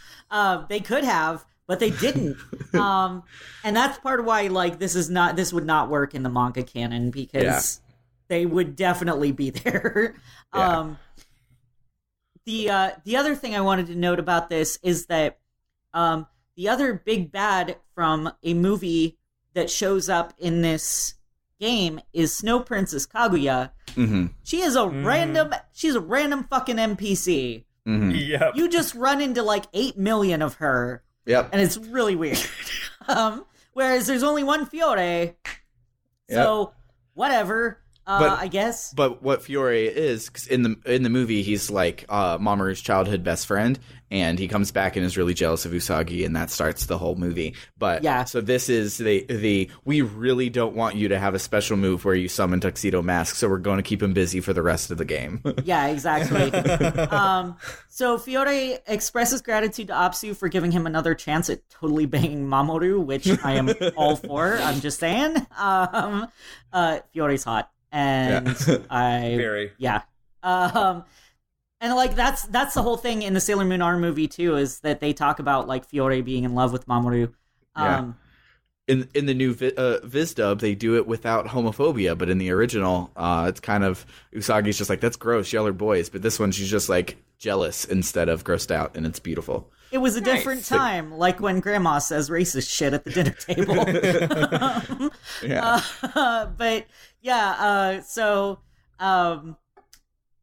They could have, but they didn't. And that's part of why, like, this would not work in the manga canon, because they would definitely be there. Yeah. The other thing I wanted to note about this is that the other big bad from a movie that shows up in this game is Snow Princess Kaguya. Mm-hmm. She's a random fucking NPC. Mm-hmm. Yep. You just run into like 8 million of her. Yep. And it's really weird. Whereas there's only one Fiore. So whatever. I guess. But what Fiore is, 'cause in the movie, he's like Mamoru's childhood best friend, and he comes back and is really jealous of Usagi, and that starts the whole movie. But so this is the we really don't want you to have a special move where you summon Tuxedo Mask, so we're going to keep him busy for the rest of the game. Yeah, exactly. So Fiore expresses gratitude to Apsu for giving him another chance at totally banging Mamoru, which I am all for. I'm just saying. Fiore's hot. And and like that's the whole thing in the Sailor Moon R movie too, is that they talk about like Fiore being in love with Mamoru. In the new Viz dub, they do it without homophobia, but in the original, it's kind of Usagi's just like, that's gross, y'all are boys, but this one she's just like jealous instead of grossed out, and it's beautiful. It was a different time, like when Grandma says racist shit at the dinner table. But yeah,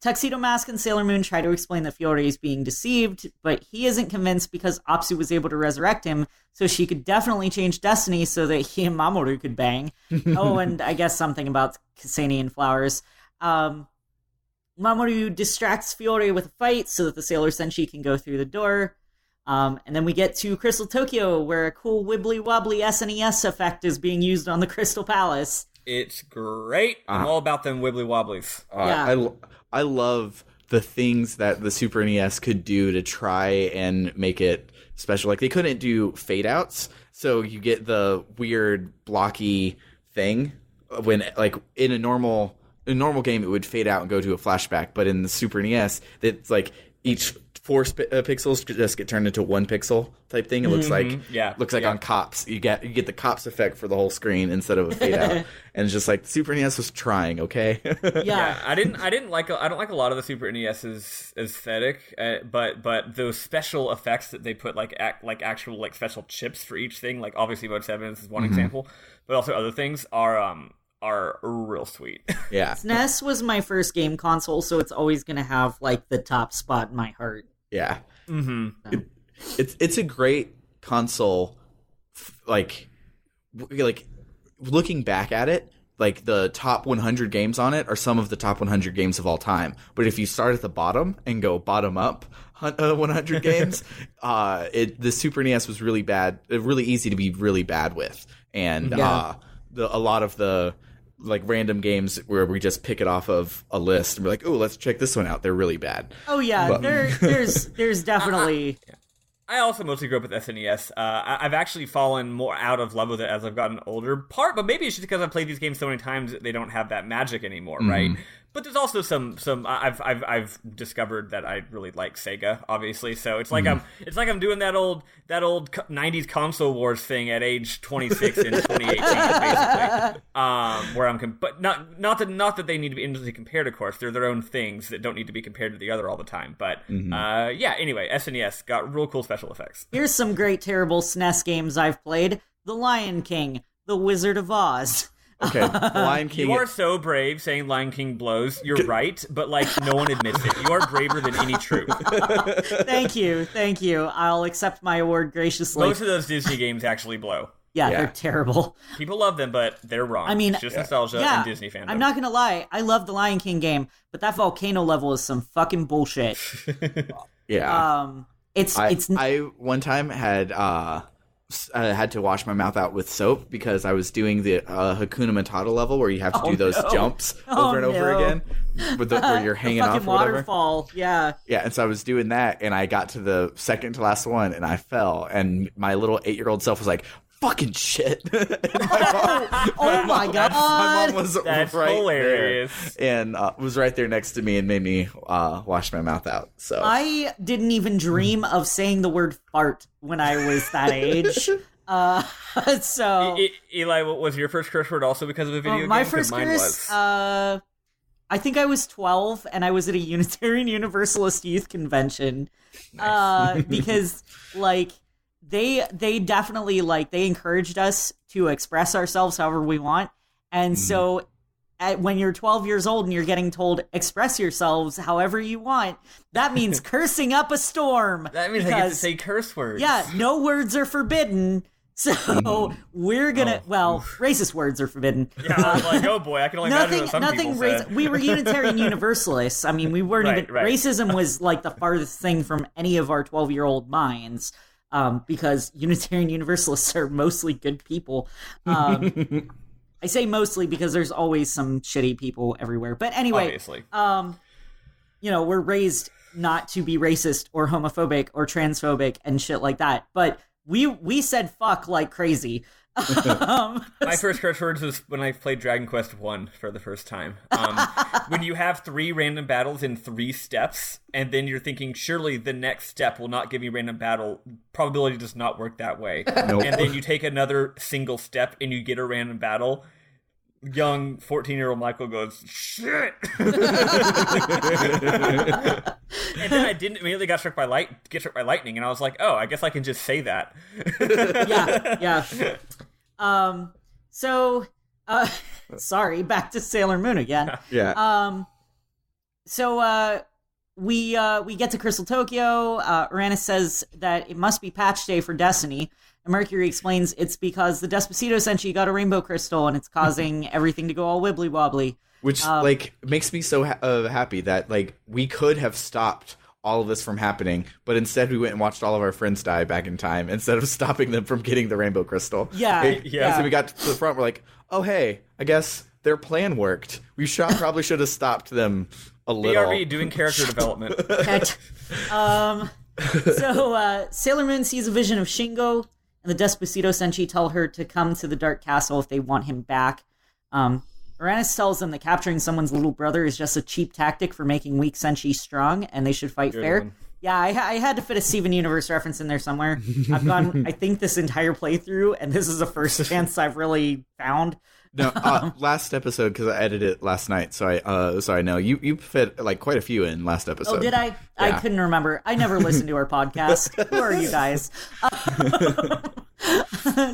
Tuxedo Mask and Sailor Moon try to explain that Fiore is being deceived, but he isn't convinced because Apsu was able to resurrect him, so she could definitely change destiny so that he and Mamoru could bang. Oh, and I guess something about Ksanian flowers. Mamoru distracts Fiore with a fight so that the Sailor Senshi can go through the door. And then we get to Crystal Tokyo, where a cool wibbly-wobbly SNES effect is being used on the Crystal Palace. It's great. I'm all about them wibbly wobblies. I love the things that the Super NES could do to try and make it special. Like, they couldn't do fade outs, so you get the weird blocky thing when, like, in a normal game it would fade out and go to a flashback, but in the Super NES it's like each 4 pixels just get turned into 1 pixel type thing. It looks like on Cops. You get the Cops effect for the whole screen instead of a fade out. And it's just like the Super NES was trying, okay? I don't like a lot of the Super NES's aesthetic, but those special effects that they put like actual like special chips for each thing, like obviously Mode 7 is one example, but also other things are real sweet. Yeah. SNES was my first game console, so it's always going to have like the top spot in my heart. Yeah. Mm-hmm. It's a great console. Like looking back at it, like the top 100 games on it are some of the top 100 games of all time. But if you start at the bottom and go bottom up 100 games, the Super NES was really bad, really easy to be really bad with. And a lot of the like random games where we just pick it off of a list and we're like, oh, let's check this one out. They're really bad. Oh yeah, there's definitely. I also mostly grew up with SNES. I've actually fallen more out of love with it as I've gotten older. But maybe it's just because I've played these games so many times that they don't have that magic anymore, right? But there's also some I've discovered that I really like Sega, obviously. So it's like I'm doing that old 90s console wars thing at age 26 in 2018, basically. Where but not that they need to be endlessly compared, of course. They're their own things that don't need to be compared to the other all the time. But anyway, SNES got real cool special effects. Here's some great terrible SNES games I've played: The Lion King, The Wizard of Oz. Okay, Lion King. You are so brave saying Lion King blows. You're right, but like no one admits it. You are braver than any troop. Thank you. I'll accept my award graciously. Most of those Disney games actually blow. Yeah, they're terrible. People love them, but they're wrong. I mean, it's just nostalgia and Disney fandom. I'm not gonna lie. I love the Lion King game, but that volcano level is some fucking bullshit. I one time had I had to wash my mouth out with soap because I was doing the Hakuna Matata level where you have to do those jumps over and over again where you're hanging off or whatever. Waterfall, yeah. Yeah, and so I was doing that, and I got to the second to last one, and I fell, and my little 8-year-old self was like, fucking shit. My god. My mom was That's right hilarious. there and was right there next to me and made me wash my mouth out. So I didn't even dream of saying the word fart when I was that age. So Eli, what was your first curse word also because of a video game? My first curse, I think I was 12 and I was at a Unitarian Universalist youth convention. Nice. Because like they definitely like they encouraged us to express ourselves however we want. And so when you're 12 years old and you're getting told express yourselves however you want, that means cursing up a storm. That means I get to say curse words. Yeah, no words are forbidden. So we're gonna racist words are forbidden. Yeah, I was like, oh boy, I can only imagine what some people said. We were Unitarian Universalists. I mean, we weren't even racism was like the farthest thing from any of our 12-year-old minds. Because Unitarian Universalists are mostly good people. I say mostly because there's always some shitty people everywhere. But anyway, obviously. We're raised not to be racist or homophobic or transphobic and shit like that. But we said fuck like crazy. My first curse words was when I played Dragon Quest 1 for the first time. When you have 3 random battles in 3 steps, and then you're thinking, surely the next step will not give me random battle. Probability does not work that way. Nope. And then you take another single step and you get a random battle. Young 14-year-old Michael goes, shit! And then I didn't immediately get struck by lightning, and I was like, oh, I guess I can just say that. Yeah. Sorry, back to Sailor Moon again. Yeah. We get to Crystal Tokyo. Uranus says that it must be patch day for Destiny. And Mercury explains it's because the Despacito Senshi got a rainbow crystal and it's causing everything to go all wibbly wobbly. Which makes me so happy that like we could have stopped all of this from happening, but instead we went and watched all of our friends die back in time instead of stopping them from getting the rainbow crystal. Yeah. So we got to the front, we're like, oh, hey, I guess their plan worked. We probably should have stopped them a little. BRB doing character development. So Sailor Moon sees a vision of Shingo, and the Despacito Senshi tell her to come to the Dark Castle if they want him back. Uranus tells them that capturing someone's little brother is just a cheap tactic for making weak Senshi strong, and they should fight fair. One. Yeah, I had to fit a Steven Universe reference in there somewhere. I've gone, I think, this entire playthrough, and this is the first chance I've really found. No, last episode, because I edited it last night, so I know. You fit like quite a few in last episode. Oh, did I? Yeah. I couldn't remember. I never listened to our podcast. Who are you guys?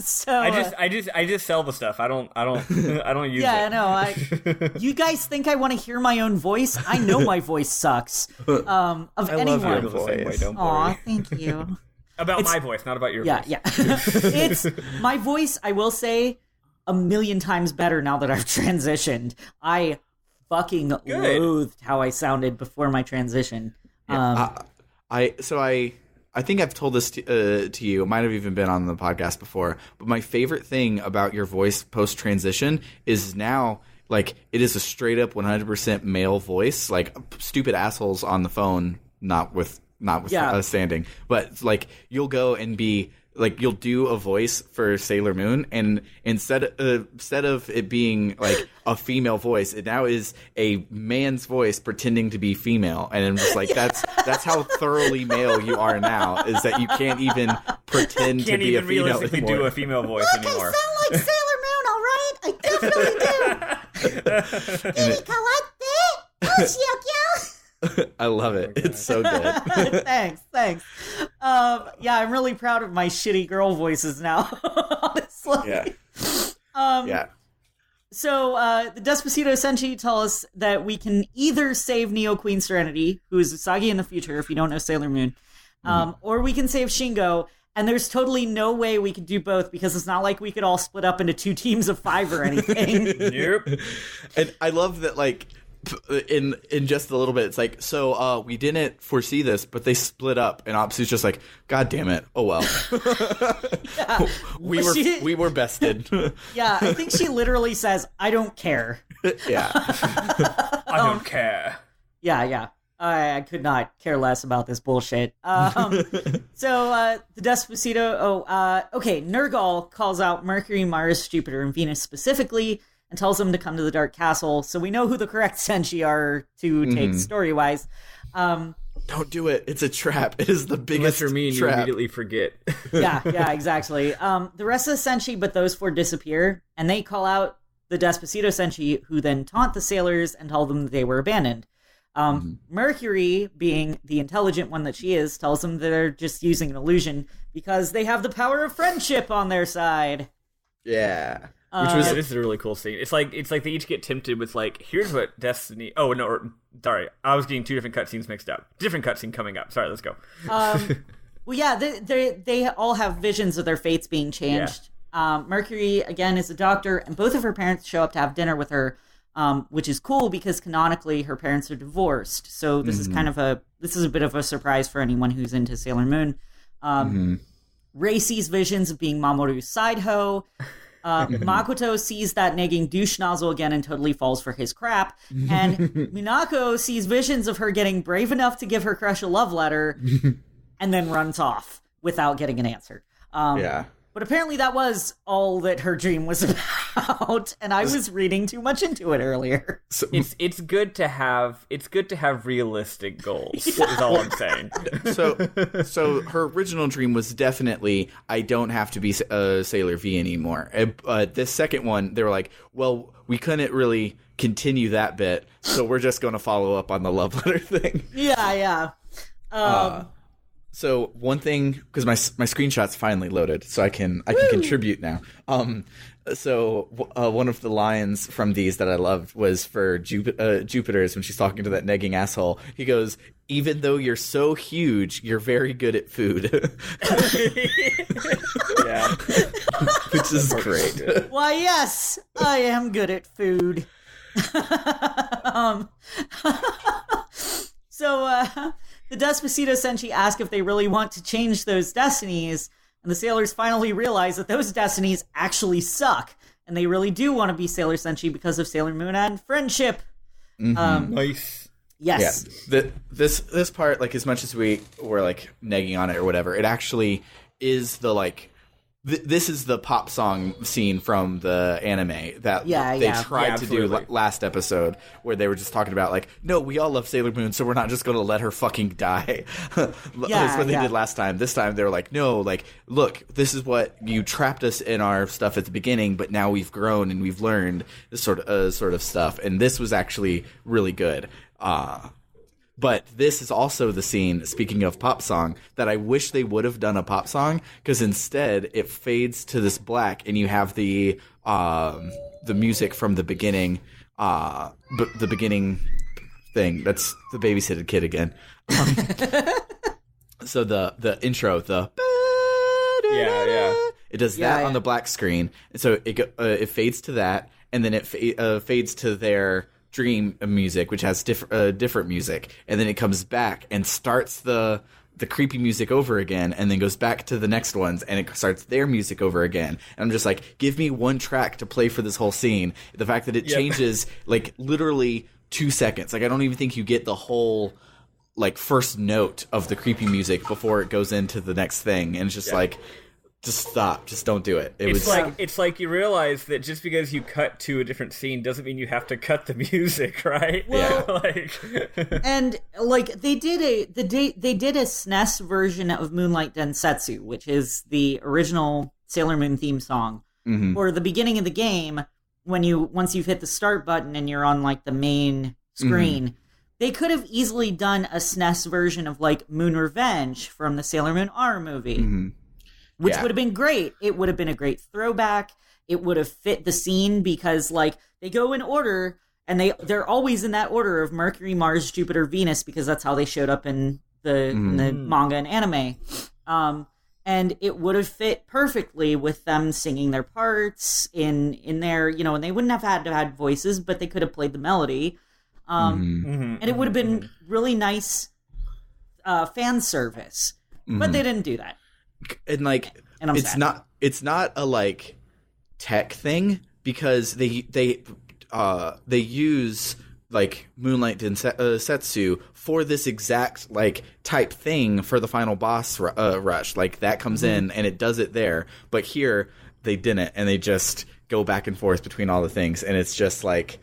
So I just sell the stuff. I don't use it. Yeah, I know. You guys think I want to hear my own voice? I know my voice sucks. Of I anyone. love your voice. Aw, thank you. About my voice, not about your voice. Yeah. It's my voice, I will say, a million times better now that I've transitioned. I fucking loathed how I sounded before my transition. Yeah. I think I've told this to you. It might have even been on the podcast before. But my favorite thing about your voice post transition is now, like, it is a straight up 100% male voice. Like, stupid assholes on the phone, not with standing, but like you'll go and be like, you'll do a voice for Sailor Moon, and instead of it being like a female voice, it now is a man's voice pretending to be female, and I'm just like, that's how thoroughly male you are now, is that you can't even pretend to be a female realistically anymore. do a female voice anymore. I sound like Sailor Moon, all right? I definitely do. I love it. It's so good. Thanks. Yeah, I'm really proud of my shitty girl voices now, honestly. Yeah. So the Despacito Senshi tell us that we can either save Neo Queen Serenity, who is Usagi in the future, if you don't know Sailor Moon, or we can save Shingo. And there's totally no way we could do both, because it's not like we could all split up into 2 teams of 5 or anything. Nope. And I love that, like, in just a little bit, it's like, so we didn't foresee this, but they split up, and Opsu's just like, God damn it, oh well. Yeah. we were bested. Yeah, I think she literally says, I don't care. Yeah. I don't care. Yeah. I could not care less about this bullshit. So the Despacito, okay, Nergal calls out Mercury, Mars, Jupiter, and Venus specifically, and tells them to come to the Dark Castle, so we know who the correct Senshi are to take story-wise. Don't do it. It's a trap. It is the biggest Unless you're me and trap. you immediately forget. Yeah, exactly. The rest of the Senshi, but those 4 disappear, and they call out the Despacito Senshi, who then taunt the sailors and tell them that they were abandoned. Mercury, being the intelligent one that she is, tells them they're just using an illusion because they have the power of friendship on their side. Yeah. This is a really cool scene. It's like they each get tempted with, like, here's what Destiny. Oh no, sorry, I was getting 2 different cutscenes mixed up. Different cutscene coming up. Sorry, let's go. Well, yeah, they all have visions of their fates being changed. Yeah. Mercury again is a doctor, and both of her parents show up to have dinner with her, which is cool because canonically her parents are divorced. So this is kind of a bit of a surprise for anyone who's into Sailor Moon. Rei sees visions of being Mamoru's side hoe. Makoto sees that nagging douche nozzle again and totally falls for his crap. And Minako sees visions of her getting brave enough to give her crush a love letter and then runs off without getting an answer. But apparently that was all that her dream was about, and I was reading too much into it earlier. So, it's good to have realistic goals. Is all I'm saying. So her original dream was definitely, I don't have to be Sailor V anymore. This second one, they were like, well, we couldn't really continue that bit, so we're just going to follow up on the love letter thing. Yeah. So one thing, because my screenshot's finally loaded, so I can contribute now. So one of the lines from these that I loved was for Jupiter's when she's talking to that negging asshole. He goes, "Even though you're so huge, you're very good at food." Yeah, which is great. Why, yes, I am good at food. So the the Despacito Senshi ask if they really want to change those destinies, and the sailors finally realize that those destinies actually suck, and they really do want to be Sailor Senshi because of Sailor Moon and friendship. Nice. Yes. Yeah. This part, like, as much as we were like negging on it or whatever, it actually is the like. This is the pop song scene from the anime that they tried to do last episode, where they were just talking about, like, no, we all love Sailor Moon, so we're not just going to let her fucking die. That's what they did last time. This time they were like, no, like, look, this is what you trapped us in our stuff at the beginning, but now we've grown and we've learned this sort of stuff. And this was actually really good. But this is also the scene, speaking of pop song, that I wish they would have done a pop song, because instead it fades to this black and you have the music from the beginning, the beginning thing. That's the babysitted kid again. So the intro, it does that on the black screen, and so it fades to that, and then it fades to their dream music, which has different music, and then it comes back and starts the creepy music over again, and then goes back to the next ones, and it starts their music over again. And I'm just like, give me one track to play for this whole scene. The fact that it changes like literally 2 seconds, like I don't even think you get the whole like first note of the creepy music before it goes into the next thing, and it's just like, just stop. Just don't do it. It's like you realize that just because you cut to a different scene doesn't mean you have to cut the music, right? Well, and like they did a SNES version of Moonlight Densetsu, which is the original Sailor Moon theme song, or the beginning of the game once you've hit the start button and you're on like the main screen. They could have easily done a SNES version of like Moon Revenge from the Sailor Moon R movie. Which would have been great. It would have been a great throwback. It would have fit the scene because, like, they go in order, and they're always in that order of Mercury, Mars, Jupiter, Venus, because that's how they showed up in the manga and anime. And it would have fit perfectly with them singing their parts in their, and they wouldn't have had to have voices, but they could have played the melody. And it would have been really nice fan service. But they didn't do that. And like, it's not a like tech thing, because they use like Moonlight Densetsu for this exact like type thing for the final boss rush. Like that comes in and it does it there, but here they didn't, and they just go back and forth between all the things, and it's just like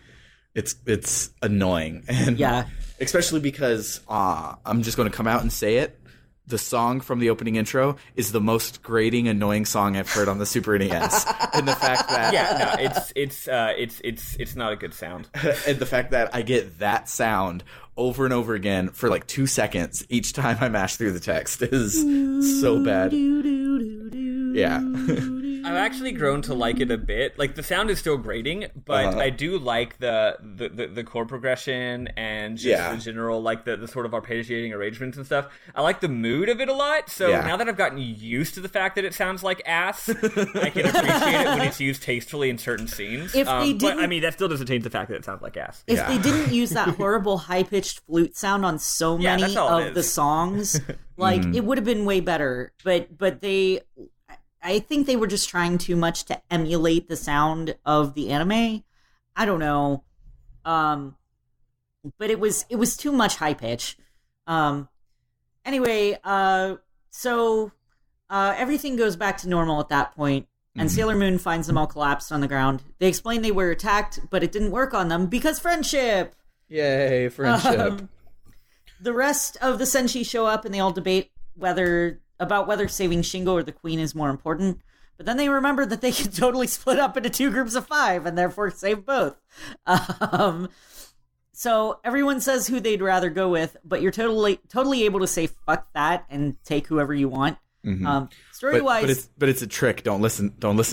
it's annoying. And especially because I'm just going to come out and say it. The song from the opening intro is the most grating, annoying song I've heard on the Super NES, and the fact that it's not a good sound, and the fact that I get that sound over and over again for like 2 seconds each time I mash through the text is so bad. Yeah. I've actually grown to like it a bit. Like, the sound is still grating, but I do like the chord progression and just the general, like, the sort of arpeggiating arrangements and stuff. I like the mood of it a lot, so now that I've gotten used to the fact that it sounds like ass, I can appreciate it when it's used tastefully in certain scenes. But, I mean, that still doesn't change the fact that it sounds like ass. If they didn't use that horrible high-pitched flute sound on so many of the songs, like, it would have been way better. But I think they were just trying too much to emulate the sound of the anime. I don't know. But it was too much high pitch. Anyway, so everything goes back to normal at that point, and Sailor Moon finds them all collapsed on the ground. They explain they were attacked, but it didn't work on them because friendship! Yay, friendship. The rest of the Senshi show up, and they all debate whether saving Shingo or the Queen is more important. But then they remember that they can totally split up into 2 groups of 5 and therefore save both. So everyone says who they'd rather go with, but you're totally able to say fuck that and take whoever you want. Story-wise, but it's a trick. Don't listen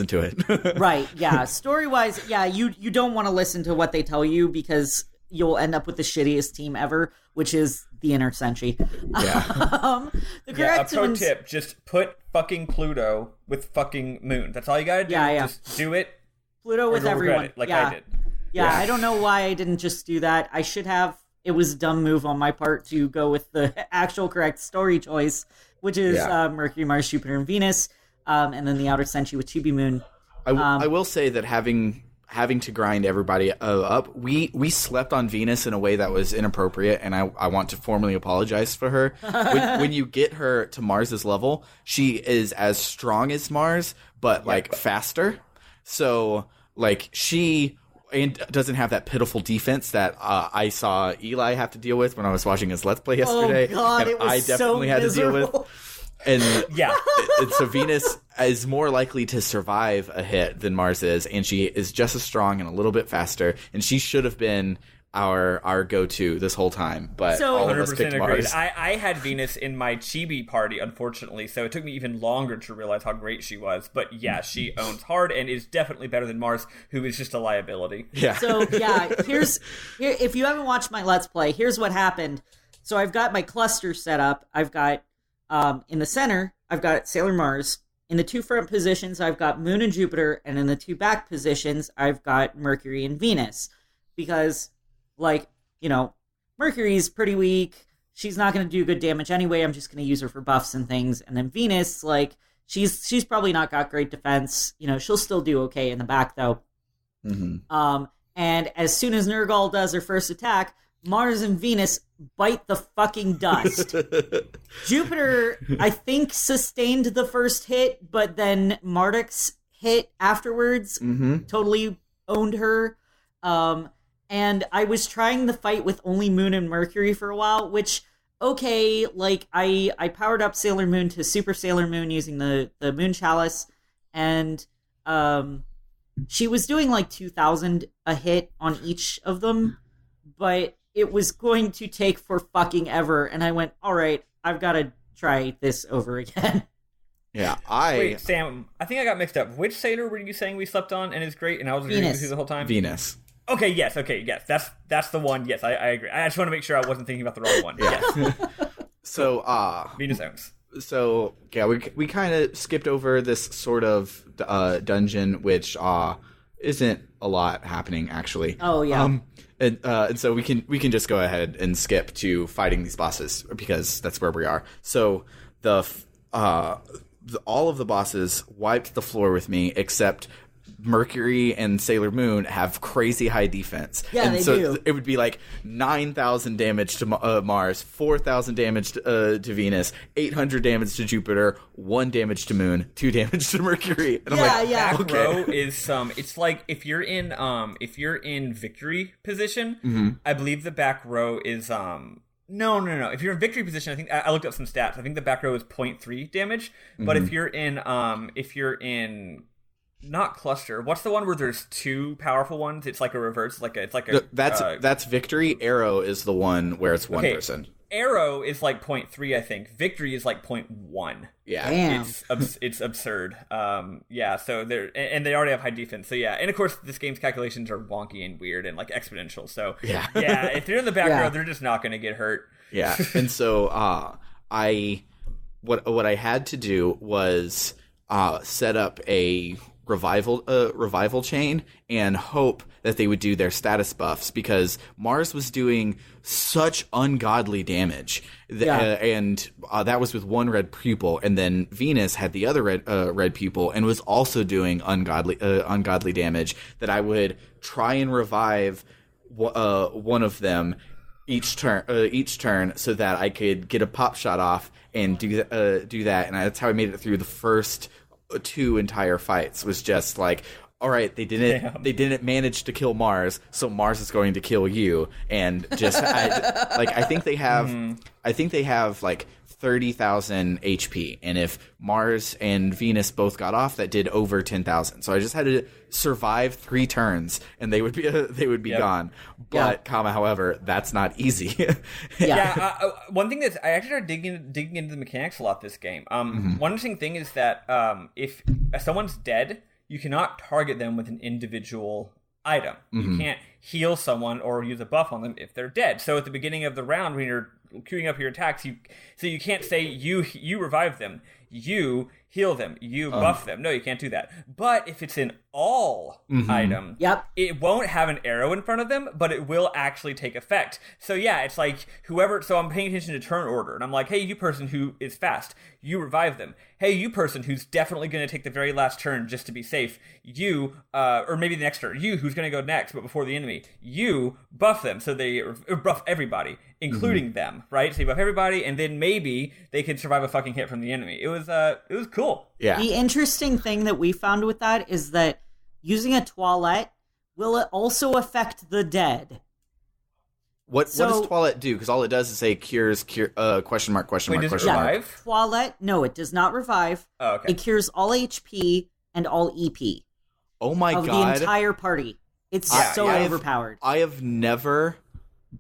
to it. Right? Yeah. Story-wise, you don't want to listen to what they tell you, because you'll end up with the shittiest team ever, which is the Inner Senshi. Yeah. The correct a pro tip: just put fucking Pluto with fucking Moon. That's all you gotta do. Just do it. Pluto with everyone, I did. Yeah, I don't know why I didn't just do that. I should have. it was a dumb move on my part to go with the actual correct story choice, which is Mercury, Mars, Jupiter, and Venus, and then the outer Senshi with Chibi Moon. I will say that having to grind everybody up, we slept on Venus in a way that was inappropriate, and I want to formally apologize for her. When you get her to Mars's level, she is as strong as Mars, but like faster. So like she doesn't have that pitiful defense that I saw Eli have to deal with when I was watching his Let's Play yesterday. Oh God, and it was I definitely so had to deal miserable. with. And and so Venus is more likely to survive a hit than Mars is, and she is just as strong and a little bit faster, and she should have been our go-to this whole time. But all of us picked agreed. Mars. I had Venus in my chibi party, unfortunately, so it took me even longer to realize how great she was. But yeah, she owns hard and is definitely better than Mars, who is just a liability. Yeah. So here if you haven't watched my Let's Play, here's what happened. So I've got my cluster set up. I've got in the center, I've got Sailor Mars. In the two front positions, I've got Moon and Jupiter, and in the two back positions, I've got Mercury and Venus. Because, like, you know, Mercury's pretty weak. She's not going to do good damage anyway. I'm just going to use her for buffs and things. And then Venus, like, she's probably not got great defense. You know, she'll still do okay in the back, though. Mm-hmm. And as soon as Nergal does her first attack, Mars and Venus bite the fucking dust. Jupiter, I think, sustained the first hit, but then Marduk's hit afterwards totally owned her. And I was trying the fight with only Moon and Mercury for a while, which, okay, like, I powered up Sailor Moon to Super Sailor Moon using the Moon Chalice, and she was doing like 2,000 a hit on each of them, but it was going to take for fucking ever, and I went, all right, I've got to try this over again. Yeah, Wait, Sam, I think I got mixed up. Which Sailor were you saying we slept on and is great, and I was agreeing with you the whole time? Venus. Okay, yes, that's the one. Yes, I agree. I just want to make sure I wasn't thinking about the wrong one. Yeah. Yes. So, Venus owns. So, yeah, we kind of skipped over this sort of dungeon, which isn't a lot happening, actually. Oh, yeah. And so we can just go ahead and skip to fighting these bosses, because that's where we are. So all of the bosses wiped the floor with me, except Mercury and Sailor Moon have crazy high defense. Yeah, and they so do. It would be like 9,000 damage to Mars, 4,000 damage to Venus, 800 damage to Jupiter, 1 damage to Moon, 2 damage to Mercury. And Back row is it's like if you're in victory position, I believe the back row is No. If you're in victory position, I think I looked up some stats. I think the back row is 0.3 damage. But if you're in not cluster, what's the one where there's two powerful ones? It's like a reverse. That's victory. Arrow is the one where it's one person. Arrow is like 0.3, I think. Victory is like 0.1. Yeah, damn. It's absurd. So they already have high defense. So yeah, and of course this game's calculations are wonky and weird and like exponential. So yeah, if they're in the back row, they're just not going to get hurt. Yeah, and so what I had to do was set up a revival chain and hope that they would do their status buffs, because Mars was doing such ungodly damage, and that was with one red pupil, and then Venus had the other red pupil and was also doing ungodly damage, that I would try and revive one of them each turn so that I could get a pop shot off and do that, and that's how I made it through the first 2 entire fights. Was just like, all right, they didn't manage to kill Mars, so Mars is going to kill you, and just I think they have like 30,000 HP, and if Mars and Venus both got off, that did over 10,000. So I just had to survive 3 turns, and they would be gone. But however, that's not easy. One thing I actually started digging into the mechanics a lot this game. One interesting thing is that if someone's dead, you cannot target them with an individual item. You can't heal someone or use a buff on them if they're dead. So at the beginning of the round, when you're queuing up your attacks, you can't say you revive them. you heal them, you buff them. No, you can't do that. But if it's an all item, it won't have an arrow in front of them, but it will actually take effect. So yeah, it's like whoever, so I'm paying attention to turn order, and I'm like, hey, you person who is fast, you revive them. Hey, you person who's definitely going to take the very last turn just to be safe, you, or maybe the next turn, you who's going to go next, but before the enemy, you buff them, so they buff everybody, including them, right? So you buff everybody, and then maybe they can survive a fucking hit from the enemy. It was cool. Yeah. The interesting thing that we found with that is that using a toilet will it also affect the dead. What does toilet do? Because all it does is say cures, question mark, question mark, Wait, does question it mark. revive? Toilet, no, it does not revive. Oh, okay. It cures all HP and all EP Oh my of god. the entire party. It's so overpowered. I have never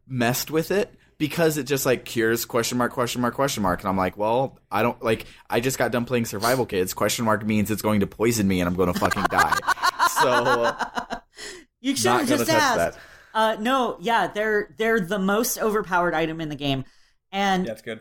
messed with it because it just like cures question mark, question mark, question mark. And I'm like, well, I don't like, I just got done playing Survival Kids. Question mark means it's going to poison me and I'm going to fucking die. So you should have just asked. No, yeah, they're the most overpowered item in the game, and That's good.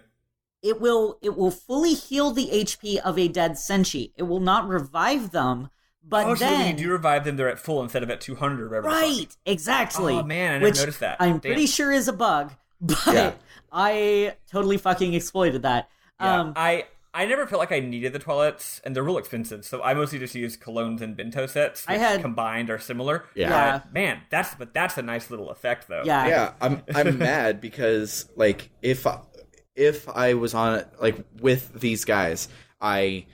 It will fully heal the HP of a dead Senshi. It will not revive them, but So when then you do revive them, they're at full instead of at 200 or whatever. right, exactly. Oh man, I never which noticed that. I'm pretty sure is a bug, but I totally fucking exploited that. Yeah, I never felt like I needed the toilets, and they're real expensive, so I mostly just use colognes and bento sets, which combined are similar. Yeah. Man, that's a nice little effect, though. Yeah. I'm mad because like if I was on like with these guys, I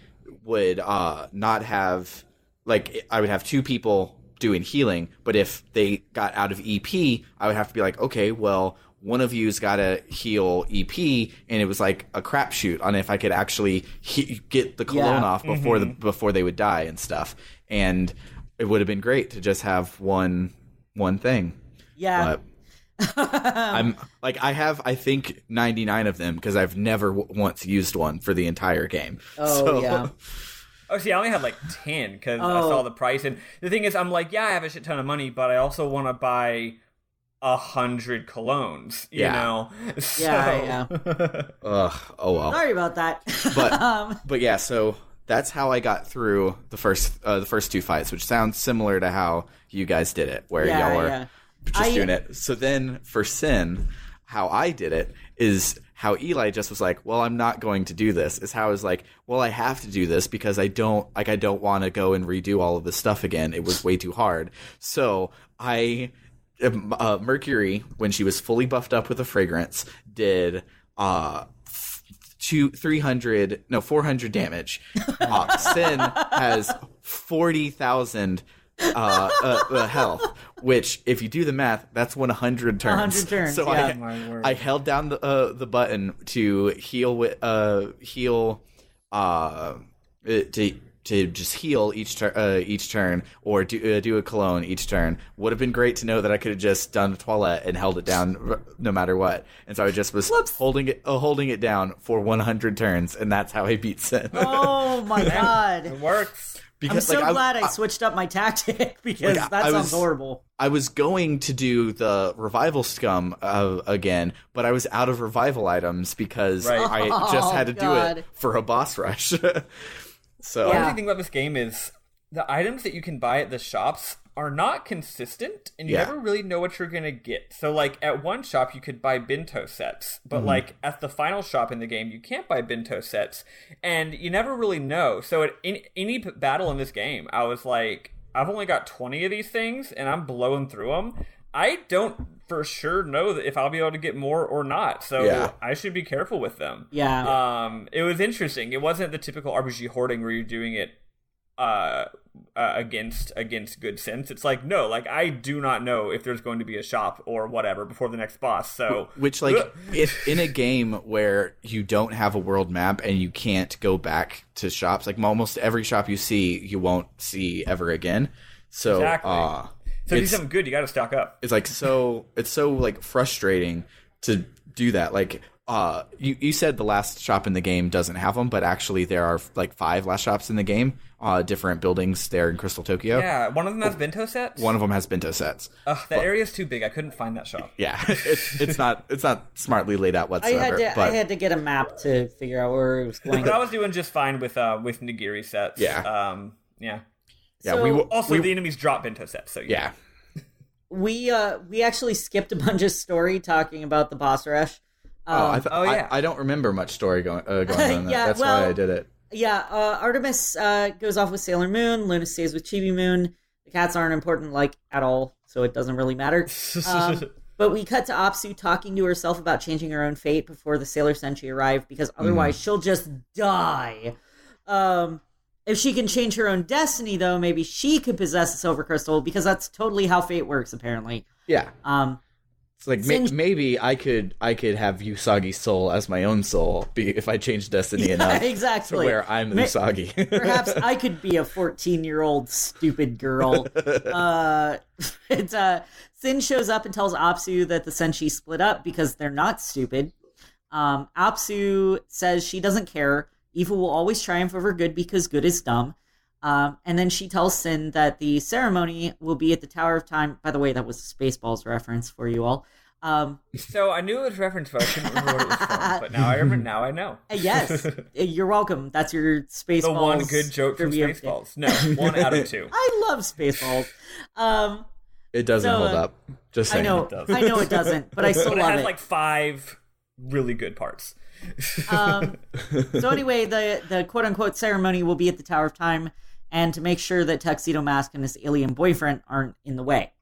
would not have like I would have two people doing healing, but if they got out of EP, I would have to be like, okay, well, one of you's got to heal EP, and it was like a crapshoot on if I could actually get the cologne off before they would die and stuff. And it would have been great to just have one thing. Yeah. But I'm like I think 99 of them because I've never once used one for the entire game. Oh yeah. Oh, see, I only had like 10 because I saw the price, and the thing is, I'm like, yeah, I have a shit ton of money, but I also want to buy 100 colognes, you know? So... Yeah. Oh well. Sorry about that. But yeah, so that's how I got through the first two fights, which sounds similar to how you guys did it, where y'all were just doing it. So then for Sin, how I did it is how Eli just was like, well, I'm not going to do this. Is how I was like, well, I have to do this because I don't want to go and redo all of this stuff again. It was way too hard. So Mercury, when she was fully buffed up with a fragrance, did 400 damage. Sin has 40,000 health, which if you do the math, that's 100 turns. 100 turns. So I held down the button to to just heal each turn, or do a cologne each turn. Would have been great to know that I could have just done a toilet and held it down no matter what. And so I just was holding it down for 100 turns, and that's how I beat Sin. Oh my god, it works. Because, I'm so glad I switched up my tactic because that sounds horrible. I was going to do the revival scum again, but I was out of revival items because I just had to do it for a boss rush. So the only thing about this game is the items that you can buy at the shops are not consistent, and you never really know what you're gonna get. So like at one shop you could buy bento sets, but like at the final shop in the game you can't buy bento sets, and you never really know. So in any battle in this game, I was like, I've only got 20 of these things and I'm blowing through them. I don't for sure know that if I'll be able to get more or not, so I should be careful with them. It was interesting. It wasn't the typical RPG hoarding where you're doing it against good sense. It's like, no, like I do not know if there's going to be a shop or whatever before the next boss. So which like if in a game where you don't have a world map and you can't go back to shops, like almost every shop you see you won't see ever again. So exactly. So if you do something good, you got to stock up. It's like it's so like frustrating to do that. Like you said the last shop in the game doesn't have them, but actually there are like 5 last shops in the game, different buildings there in Crystal Tokyo. Yeah, one of them has bento sets. One of them has bento sets. That area's too big. I couldn't find that shop. Yeah, it's not smartly laid out whatsoever. I had to get a map to figure out where it was going. But I was doing just fine with nigiri sets. Yeah. Yeah. So, the enemies drop bento sets. So yeah. We actually skipped a bunch of story talking about the boss rush. I don't remember much story going on. That's why I did it. Yeah, Artemis goes off with Sailor Moon. Luna stays with Chibi Moon. The cats aren't important, at all, so it doesn't really matter. But we cut to Apsu talking to herself about changing her own fate before the Sailor Senshi arrive, because otherwise she'll just die. If she can change her own destiny, though, maybe she could possess a silver crystal, because that's totally how fate works, apparently. Yeah. It's like maybe I could have Usagi's soul as my own soul if I change destiny enough. Exactly. To where I'm Usagi. Perhaps I could be a 14-year-old stupid girl. Sin shows up and tells Apsu that the Senshi split up because they're not stupid. Apsu says she doesn't care. Evil will always triumph over good because good is dumb. And then she tells Sin that the ceremony will be at the Tower of Time. By the way, that was a Spaceballs reference for you all. So I knew it was referenced, but I couldn't remember what it was from. But now I know. Yes, you're welcome. That's your Spaceballs. The one good joke from Spaceballs. No, 1 out of 2. I love Spaceballs. It doesn't hold up. Just saying. I know it doesn't, but I still love it. It has like 5 really good parts. So anyway, the quote-unquote ceremony will be at the Tower of Time, and to make sure that Tuxedo Mask and his alien boyfriend aren't in the way.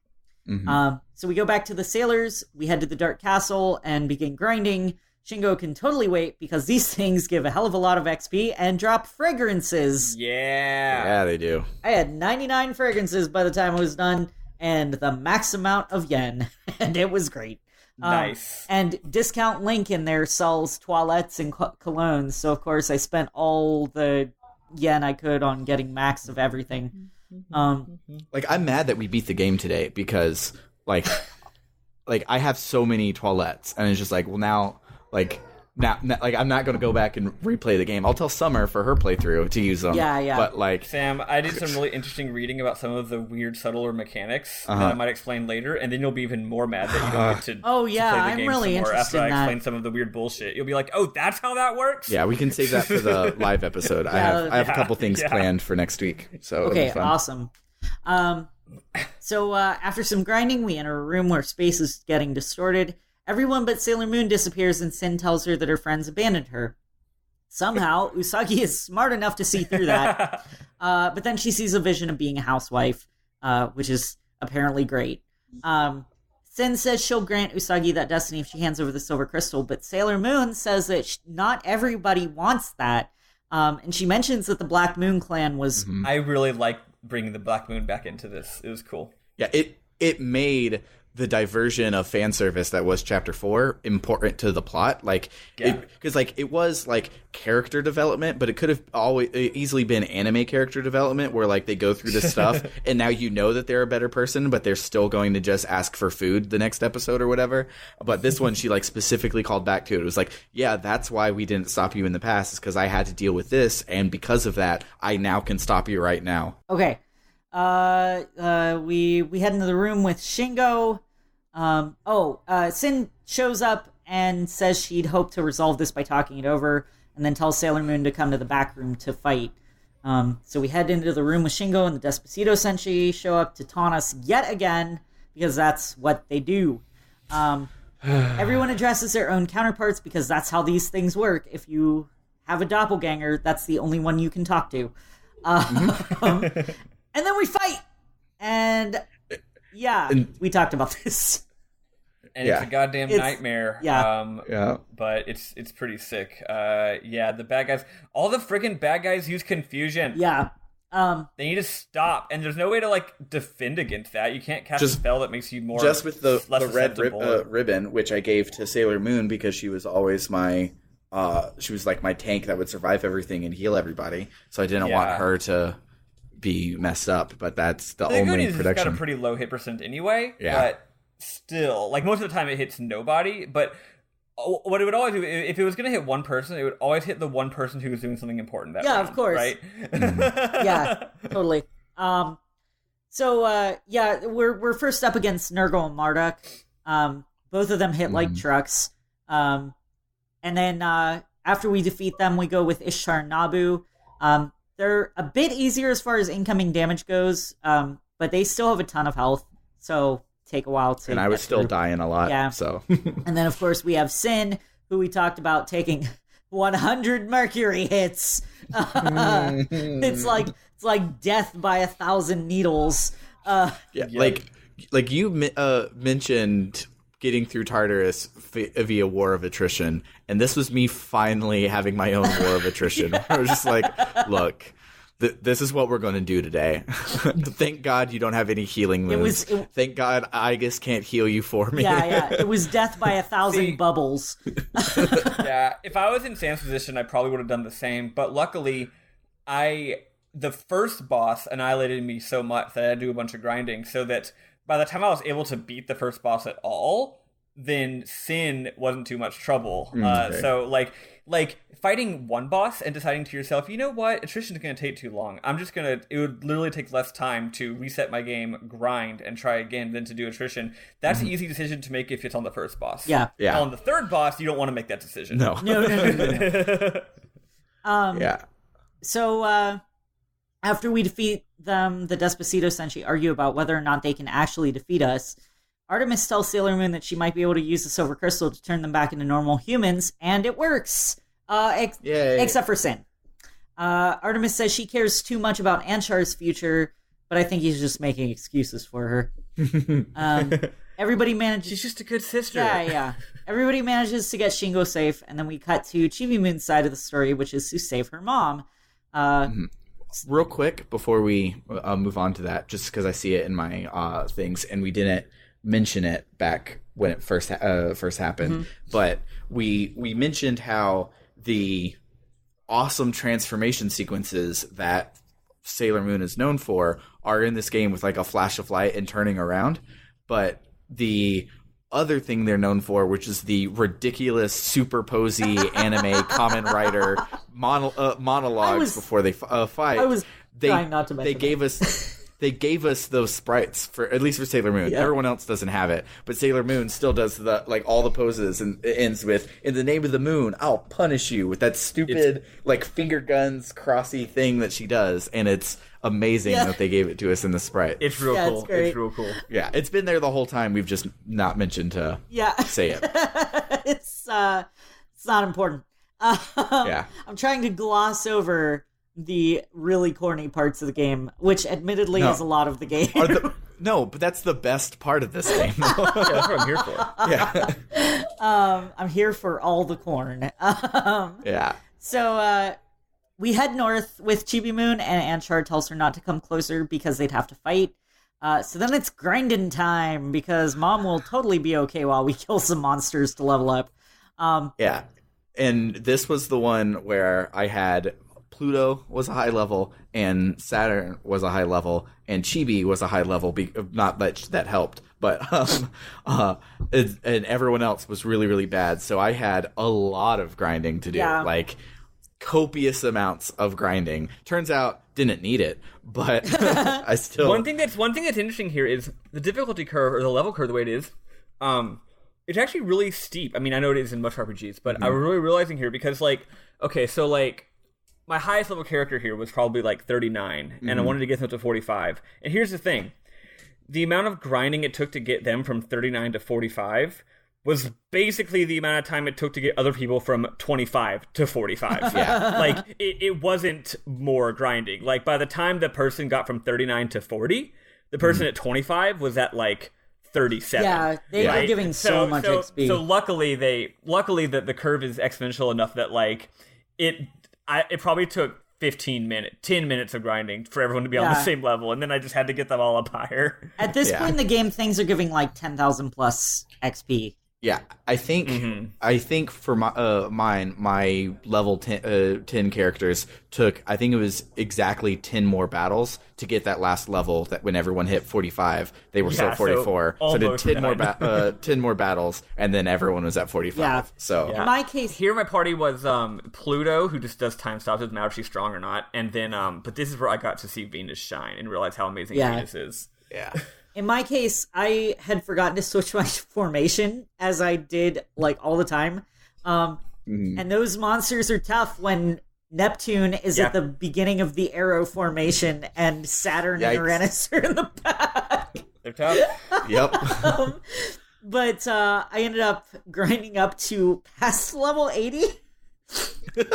Mm-hmm. So we go back to the sailors, we head to the Dark Castle and begin grinding. Shingo can totally wait because these things give a hell of a lot of XP and drop fragrances. Yeah, they do. I had 99 fragrances by the time I was done, and the max amount of yen, and it was great. Nice. And Discount Link in there sells toilettes and colognes, so of course I spent all the yen I could on getting max of everything. I'm mad that we beat the game today because I have so many toilettes, and it's just like, well, now I'm not going to go back and replay the game. I'll tell Summer for her playthrough to use them. Yeah. But Sam, I did some really interesting reading about some of the weird, subtler mechanics that I might explain later, and then you'll be even more mad that you don't get to. Oh yeah, to play the I'm game really some more interested after in I that. explain some of the weird bullshit. You'll be like, oh, that's how that works. Yeah, we can save that for the live episode. I have a couple things planned for next week. So okay, awesome. So after some grinding, we enter a room where space is getting distorted. Everyone but Sailor Moon disappears, and Sin tells her that her friends abandoned her. Somehow, Usagi is smart enough to see through that. But then she sees a vision of being a housewife, which is apparently great. Sin says she'll grant Usagi that destiny if she hands over the silver crystal, but Sailor Moon says that not everybody wants that. And she mentions that the Black Moon clan was... Mm-hmm. I really like bringing the Black Moon back into this. It was cool. Yeah, it made the diversion of fan service that was chapter 4 important to the plot, because it was character development, but it could have easily been anime character development where they go through this stuff and now you know that they're a better person, but they're still going to just ask for food the next episode or whatever. But this one, she specifically called back to it. It was yeah, that's why we didn't stop you in the past, is because I had to deal with this, and because of that, I now can stop you right now. Okay. We head into the room with Shingo. Sin shows up and says she'd hoped to resolve this by talking it over, and then tells Sailor Moon to come to the back room to fight. So we head into the room with Shingo, and the Despacito Senshi show up to taunt us yet again, because that's what they do. Everyone addresses their own counterparts, because that's how these things work. If you have a doppelganger, that's the only one you can talk to. And then we fight! And we talked about this. And it's a goddamn nightmare. Yeah. But it's pretty sick. The bad guys... All the friggin' bad guys use confusion. Yeah. They need to stop. And there's no way to, defend against that. You can't cast a spell that makes you more... Just with the red ribbon, which I gave to Sailor Moon because she was always my... she was my tank that would survive everything and heal everybody. So I didn't want her to be messed up, but that's the only good news protection. It's got a pretty low hit percent anyway, yeah. But still, most of the time it hits nobody, but what it would always do, if it was going to hit one person, it would always hit the one person who was doing something important that round, of course. right? Yeah, totally. So we're first up against Nurgle and Marduk. Both of them hit like trucks. And then after we defeat them, we go with Ishtar and Nabu. They're a bit easier as far as incoming damage goes, but they still have a ton of health, so take a while to. And I was still dying a lot. Yeah. So. And then of course we have Sin, who we talked about taking 100 mercury hits. It's like death by 1,000 needles. Like you mentioned getting through Tartarus via War of Attrition, and this was me finally having my own War of Attrition. I was just like, look, this is what we're going to do today. Thank God you don't have any healing moves. Thank God Aegis can't heal you for me. Yeah. It was death by 1,000 bubbles. Yeah, if I was in Sam's position, I probably would have done the same, but luckily, the first boss annihilated me so much that I had to do a bunch of grinding, so that by the time I was able to beat the first boss at all, then Sin wasn't too much trouble. So like fighting one boss and deciding to yourself, you know what, attrition is going to take too long. It would literally take less time to reset my game, grind, and try again than to do attrition. That's an easy decision to make if it's on the first boss. Yeah. On the third boss, you don't want to make that decision. No. Yeah. So, after we defeat them, the Despacito Senshi argue about whether or not they can actually defeat us. Artemis tells Sailor Moon that she might be able to use the Silver Crystal to turn them back into normal humans, and it works. Except for Sin. Artemis says she cares too much about Anshar's future, but I think he's just making excuses for her. Everybody manages... She's just a good sister. Yeah. Everybody manages to get Shingo safe, and then we cut to Chibi Moon's side of the story, which is to save her mom. Real quick, before we move on to that, just because I see it in my things, and we didn't mention it back when it first happened, but we mentioned how the awesome transformation sequences that Sailor Moon is known for are in this game with like a flash of light and turning around, but the other thing they're known for, which is the ridiculous super posy anime Kamen Rider monologues before they fight. I was trying not to mention they gave us those sprites for, at least for Sailor Moon. Yeah. Everyone else doesn't have it, but Sailor Moon still does all the poses, and it ends with, "In the name of the moon, I'll punish you," with that stupid finger guns crossy thing that she does, and it's amazing that they gave it to us in the sprite. It's real cool. It's real cool. Yeah, it's been there the whole time. We've just not mentioned to say it. It's not important. I'm trying to gloss over the really corny parts of the game, which admittedly is a lot of the game. No, but that's the best part of this game. That's what I'm here for. Yeah. I'm here for all the corn. Yeah. So we head north with Chibi Moon, and Anchar tells her not to come closer because they'd have to fight. So then it's grinding time, because Mom will totally be okay while we kill some monsters to level up. Yeah. And this was the one where I had Pluto was a high level, and Saturn was a high level, and Chibi was a high level. Not that helped, but and everyone else was really, really bad. So I had a lot of grinding to do, like copious amounts of grinding. Turns out didn't need it, but I still. One thing that's interesting here is the difficulty curve, or the level curve, the way it is. It's actually really steep. I mean, I know it is in most RPGs, but I'm really realizing here, because my highest level character here was probably 39, and I wanted to get them up to 45. And here's the thing. The amount of grinding it took to get them from 39 to 45 was basically the amount of time it took to get other people from 25 to 45. Yeah. It wasn't more grinding. By the time the person got from 39 to 40, the person at 25 was at 37. Yeah, they were giving so much XP. So luckily the curve is exponential enough that it probably took 10 minutes of grinding for everyone to be on the same level, and then I just had to get them all up higher. At this point in the game, things are giving 10,000 plus XP. Yeah, I think for my level 10 characters took, I think it was exactly 10 more battles to get that last level. That when everyone hit 45, they were still at 44. So I did 10 more battles, and then everyone was at 45. Yeah. So in my case, here my party was Pluto, who just does time stops. Doesn't matter if she's strong or not. And then, but this is where I got to see Venus shine and realize how amazing Venus is. Yeah. In my case, I had forgotten to switch my formation, as I did, like, all the time. And those monsters are tough when Neptune is at the beginning of the arrow formation and Saturn and Uranus are in the back. They're tough. Yep. But I ended up grinding up to past level 80. Because,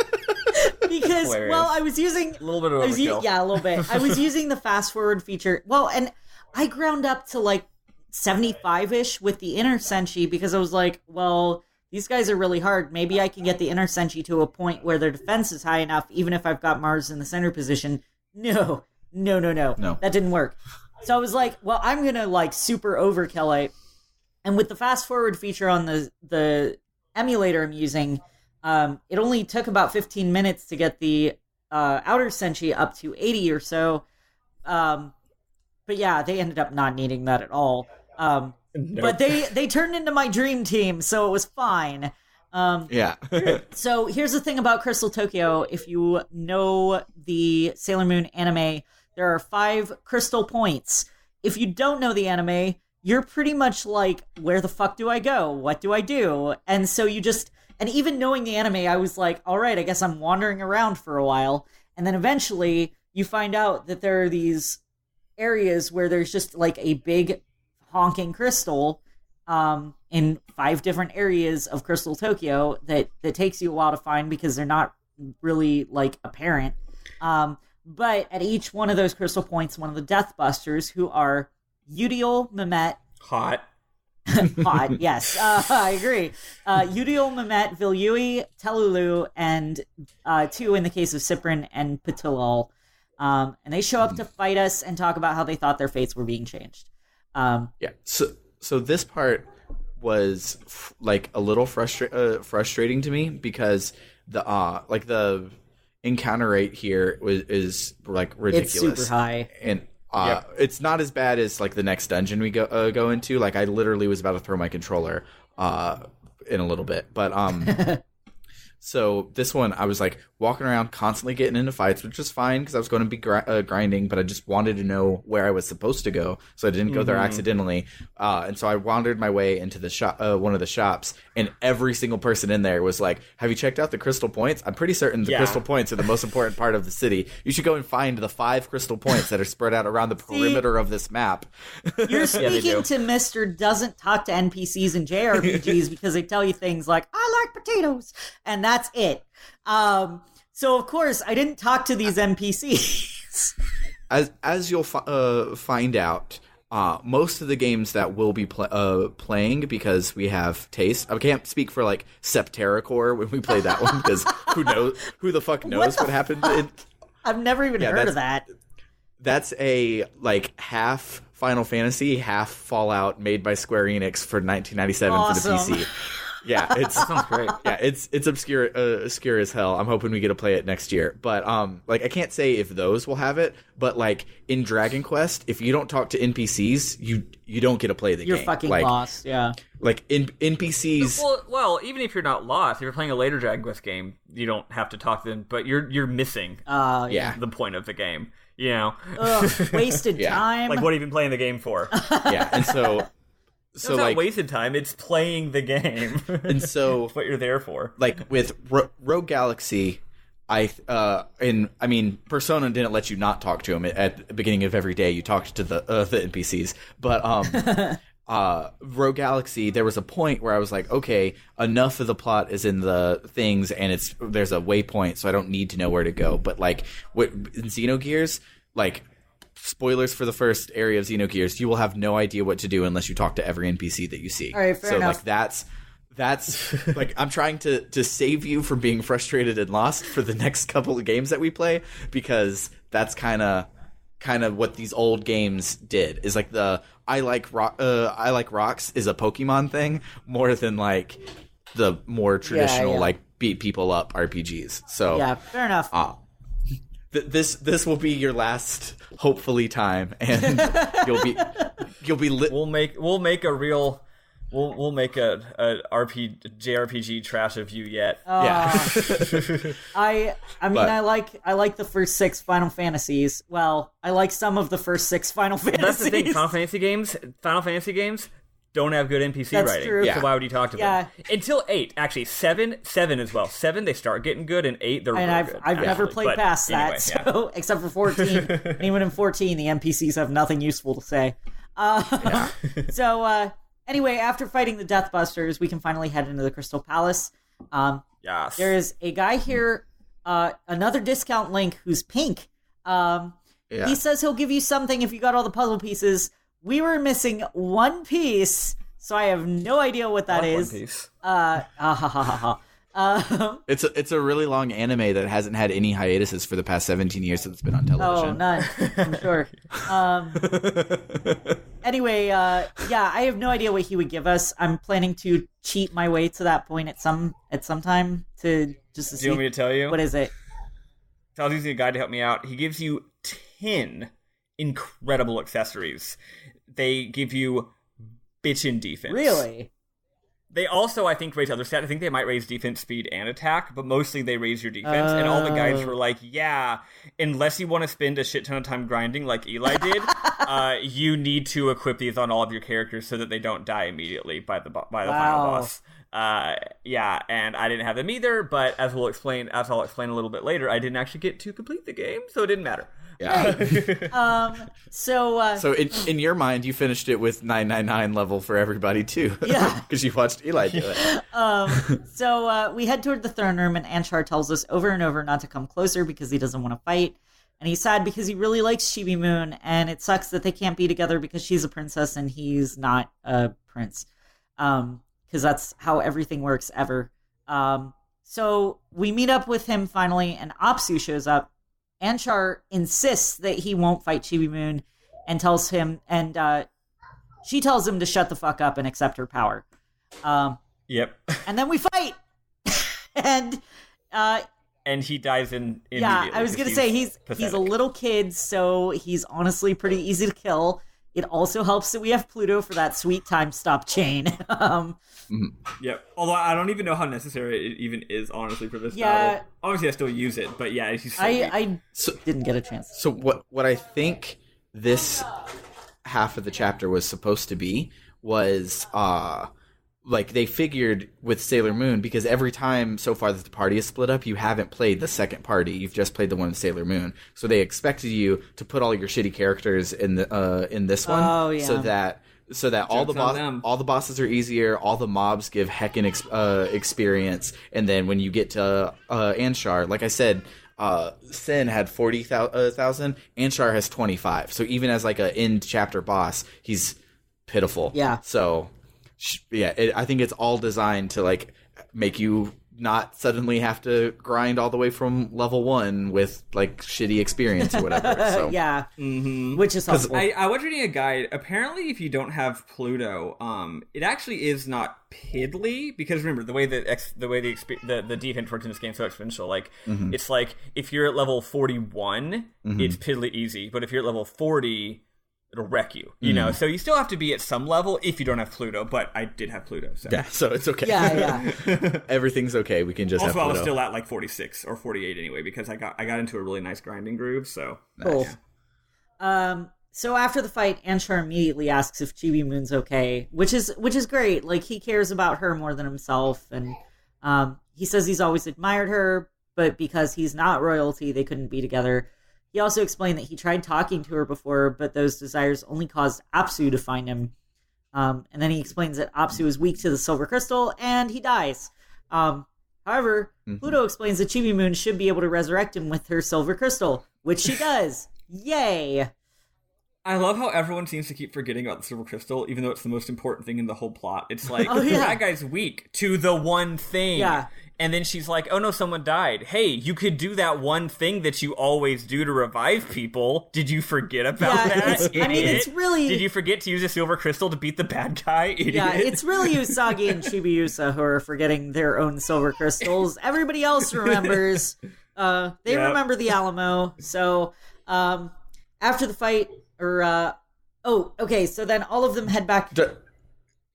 Hilarious. well, I was using... A little bit of overkill. Yeah, a little bit. I was using the fast forward feature. Well, and... I ground up to like 75-ish with the inner Senshi because I was like, well, these guys are really hard. Maybe I can get the inner Senshi to a point where their defense is high enough, even if I've got Mars in the center position. No. That didn't work. So I was like, well, I'm going to like super overkill it. And with the fast forward feature on the emulator I'm using, it only took about 15 minutes to get the outer Senshi up to 80 or so. But yeah, they ended up not needing that at all. Nope. But they turned into my dream team, so it was fine. Yeah. So here's the thing about Crystal Tokyo. If you know the Sailor Moon anime, there are 5 crystal points. If you don't know the anime, you're pretty much like, where the fuck do I go? What do I do? And so you just... And even knowing the anime, I was like, all right, I guess I'm wandering around for a while. And then eventually you find out that there are these... areas where there's just like a big honking crystal in 5 different areas of Crystal Tokyo that takes you a while to find because they're not really like apparent. But at each one of those crystal points, one of the Death Busters, who are Udiel, Mehmet, Hot, yes, I agree. Udiel, Mehmet, Vilyui, Telulu, and 2 in the case of Cyprin and Patilal. And they show up to fight us and talk about how they thought their fates were being changed. Yeah. So this part was like a little frustrating to me because the encounter rate here is like ridiculous. It's super high, and it's not as bad as like the next dungeon we go into. Like I literally was about to throw my controller in a little bit, but So this one, I was like walking around, constantly getting into fights, which is fine because I was going to be grinding, but I just wanted to know where I was supposed to go, so I didn't go there accidentally. And so I wandered my way into the shop, one of the shops, and every single person in there was like, "Have you checked out the crystal points? I'm pretty certain the crystal points are the most important part of the city. You should go and find the 5 crystal points that are spread out around the perimeter of this map." You're speaking to Mr. doesn't talk to NPCs in JRPGs because they tell you things like, "I like potatoes," and that's it. So of course I didn't talk to these NPCs. As you'll find out, most of the games that we'll be playing, because we have taste. I can't speak for like Septerracore when we play that one because who the fuck knows what happened. I've never even heard of that. That's a like half Final Fantasy, half Fallout made by Square Enix for 1997 for the PC. Yeah, that sounds great. Yeah, it's obscure as hell. I'm hoping we get to play it next year. But like I can't say if those will have it, but like in Dragon Quest, if you don't talk to NPCs, you don't get to play the game. You're fucking lost. Yeah. Like in NPCs. Well, even if you're not lost, if you're playing a later Dragon Quest game, you don't have to talk to them, but you're missing the point of the game. You know, wasted time. Like what are you even playing the game for? Yeah, and so. So it's not wasted time, it's playing the game. And so that's what you're there for. Like with Rogue Galaxy, Persona didn't let you not talk to him at the beginning of every day. You talked to the NPCs, but Rogue Galaxy, there was a point where I was like, okay, enough of the plot is in the things, and there's a waypoint, so I don't need to know where to go. But like in Xenogears, like. Spoilers for the first area of Xenogears, you will have no idea what to do unless you talk to every NPC that you see. All right, fair enough. Like that's like I'm trying to save you from being frustrated and lost for the next couple of games that we play, because that's kind of kind of what these old games did. Is like the I like rocks is a Pokemon thing more than like the more traditional like beat people up RPGs. So yeah, fair enough. This will be your last, hopefully, time, and you'll be lit. We'll make a real. We'll make a JRPG trash of you yet. Yeah. I mean, I like the first 6 Final Fantasies. Well, I like some of the first 6 Final Fantasies. That's the thing. Final Fantasy games don't have good NPC That's writing. True. So why would you talk to them? Until 8, actually 7 as well. 7 they start getting good, and 8 they're and really good. I've never played past that. So except for 14, and even in 14, the NPCs have nothing useful to say. So. Anyway, after fighting the Deathbusters, we can finally head into the Crystal Palace. Yes. There is a guy here, another discount Link, who's pink. He says he'll give you something if you got all the puzzle pieces. We were missing one piece, so I have no idea what that is. One piece. It's a really long anime that hasn't had any hiatuses for the past 17 years that it's been on television. Oh, none. I'm sure. Anyway, I have no idea what he would give us. I'm planning to cheat my way to that point at some time to just to see. Do you want me to tell you? What is it? So I was using a guide to help me out. He gives you 10 incredible accessories. They give you bitchin' defense. Really? They also, I think, raise other stats. I think they might raise defense, speed, and attack, but mostly they raise your defense. And all the guys were like, yeah, unless you want to spend a shit ton of time grinding like Eli did, you need to equip these on all of your characters so that they don't die immediately by the final boss. And I didn't have them either, but as I'll explain a little bit later, I didn't actually get to complete the game, so it didn't matter. Yeah. So in your mind, you finished it with 999 level for everybody too. Yeah. Because you watched Eli do it. So we head toward the throne room, and Anshar tells us over and over not to come closer because he doesn't want to fight. And he's sad because he really likes Chibi Moon, and it sucks that they can't be together because she's a princess and he's not a prince. Because that's how everything works ever. So we meet up with him finally, and Apsu shows up. Anshar insists that he won't fight Chibi Moon and tells him, and she tells him to shut the fuck up and accept her power. Yep. And then we fight! And he dies in yeah, I was going to say, he's a little kid, so he's honestly pretty easy to kill. It also helps that we have Pluto for that sweet time stop chain. Yep. Although I don't even know how necessary it even is, honestly, for this battle. Obviously, I still use it, but yeah, he's so I didn't get a chance. So what I think this half of the chapter was supposed to be was like they figured with Sailor Moon, because every time so far that the party is split up, you haven't played the second party. You've just played the one with Sailor Moon. So they expected you to put all your shitty characters in this one. Oh, yeah. So that all the bosses are easier, all the mobs give heckin' experience, and then when you get to Anshar, like I said, Sin had 40,000, Anshar has 25. So even as like a end chapter boss, he's pitiful. Yeah. So I think it's all designed to like make you not suddenly have to grind all the way from level 1 with like shitty experience or whatever. So. Yeah, which is helpful. I was reading a guide. Apparently, if you don't have Pluto, it actually is not piddly, because remember the way the defense works in this game is so exponential. Like it's like if you're at level 41, it's piddly easy, but if you're at level 40. It'll wreck you, you know? So you still have to be at some level if you don't have Pluto, but I did have Pluto, so. Yeah, so it's okay. Yeah. Everything's okay. We can just also, have Pluto. I was still at like 46 or 48 anyway, because I got into a really nice grinding groove, so. Cool. Yeah. So after the fight, Anshar immediately asks if Chibi Moon's okay, which is great. Like, he cares about her more than himself, and he says he's always admired her, but because he's not royalty, they couldn't be together. He also explained that he tried talking to her before, but those desires only caused Apsu to find him. And then he explains that Apsu is weak to the silver crystal, and he dies. However, Pluto explains that Chibi Moon should be able to resurrect him with her silver crystal, which she does. Yay! I love how everyone seems to keep forgetting about the silver crystal, even though it's the most important thing in the whole plot. It's like, the bad guy's weak to the one thing. Yeah. And then she's like, oh no, someone died. Hey, you could do that one thing that you always do to revive people. Did you forget about that? I mean, it's really... Did you forget to use a silver crystal to beat the bad guy? Idiot. Yeah, it's really Usagi and Chibiusa who are forgetting their own silver crystals. Everybody else remembers. They remember the Alamo. So, after the fight... so then all of them head back.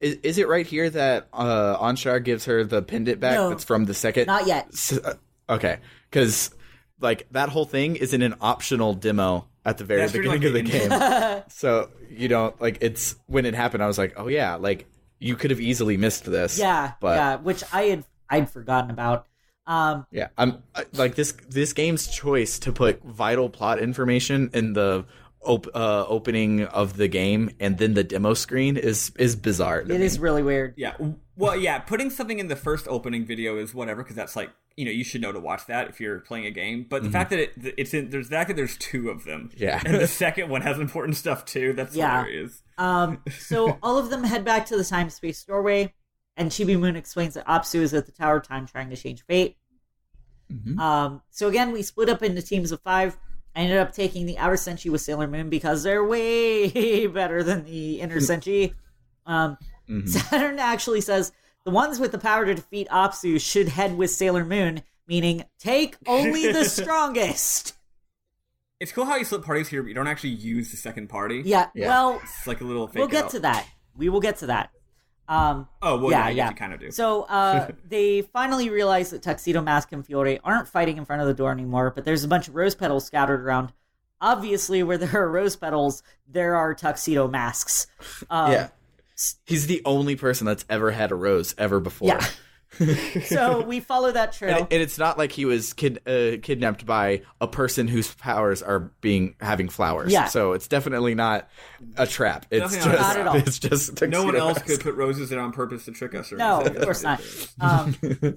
Is it right here that Anshar gives her the pendant back that's from the second? Not yet. Okay, because like that whole thing is in an optional demo at the very beginning of the game. So you don't it's when it happened. I was like, oh yeah, like you could have easily missed this. Which I'd forgotten about. I'm like this game's choice to put vital plot information in the opening of the game and then the demo screen is bizarre. It is really weird. Yeah. Well, yeah, putting something in the first opening video is whatever, because that's like, you should know to watch that if you're playing a game. But the fact that there's two of them. Yeah. And the second one has important stuff too. That's hilarious. So all of them head back to the time-space doorway, and Chibi Moon explains that Apsu is at the Tower of Time trying to change fate. So again, we split up into teams of 5. I ended up taking the Outer Senshi with Sailor Moon because they're way better than the Inner Senshi. Saturn actually says the ones with the power to defeat Apsu should head with Sailor Moon, meaning take only the strongest. It's cool how you split parties here, but you don't actually use the second party. Yeah. Well, it's like a little fake we'll get to that. We will get to that. You kind of do. So they finally realize that Tuxedo Mask and Fiore aren't fighting in front of the door anymore, but there's a bunch of rose petals scattered around. Obviously, where there are rose petals, there are tuxedo masks. He's the only person that's ever had a rose ever before. Yeah. So we follow that trail. And it's not like he was kidnapped by a person whose powers are having flowers. Yeah. So it's definitely not a trap. It's just, not at all. It's just no one else mask. could put roses in on purpose to trick us. Or No, anything. of course not.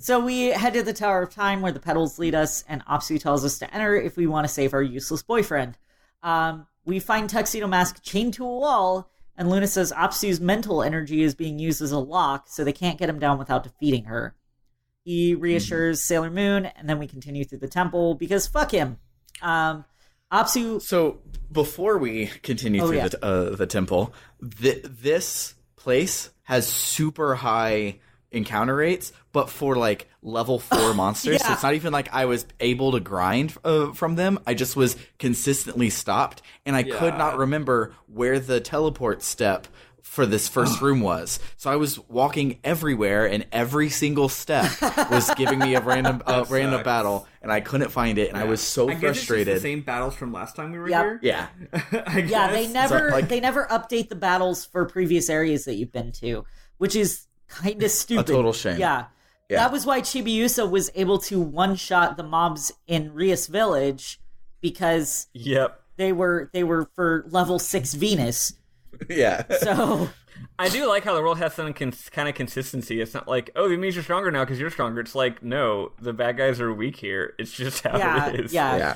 So we head to the Tower of Time where the petals lead us, and Apsu tells us to enter if we want to save our useless boyfriend. We find Tuxedo Mask chained to a wall, and Luna says Apsu's mental energy is being used as a lock, so they can't get him down without defeating her. He reassures Sailor Moon, and then we continue through the temple, because fuck him. Apsu... So, before we continue through the temple, this place has super high encounter rates, but for like level 4 monsters. So it's not even like I was able to grind from them. I just was consistently stopped, and I could not remember where the teleport step for this first room was. So I was walking everywhere, and every single step was giving me a random battle, and I couldn't find it, and I was so frustrated. Guess it's just the same battles from last time we were here. Yeah. They never update the battles for previous areas that you've been to, which is kind of stupid. A total shame. Yeah. That was why Chibiusa was able to one-shot the mobs in Rias Village, because they were for level 6 Venus. Yeah. So I do like how the world has some kind of consistency. It's not like, oh, it means you're stronger now because you're stronger. It's like, no, the bad guys are weak here. It's just how it is. Yeah.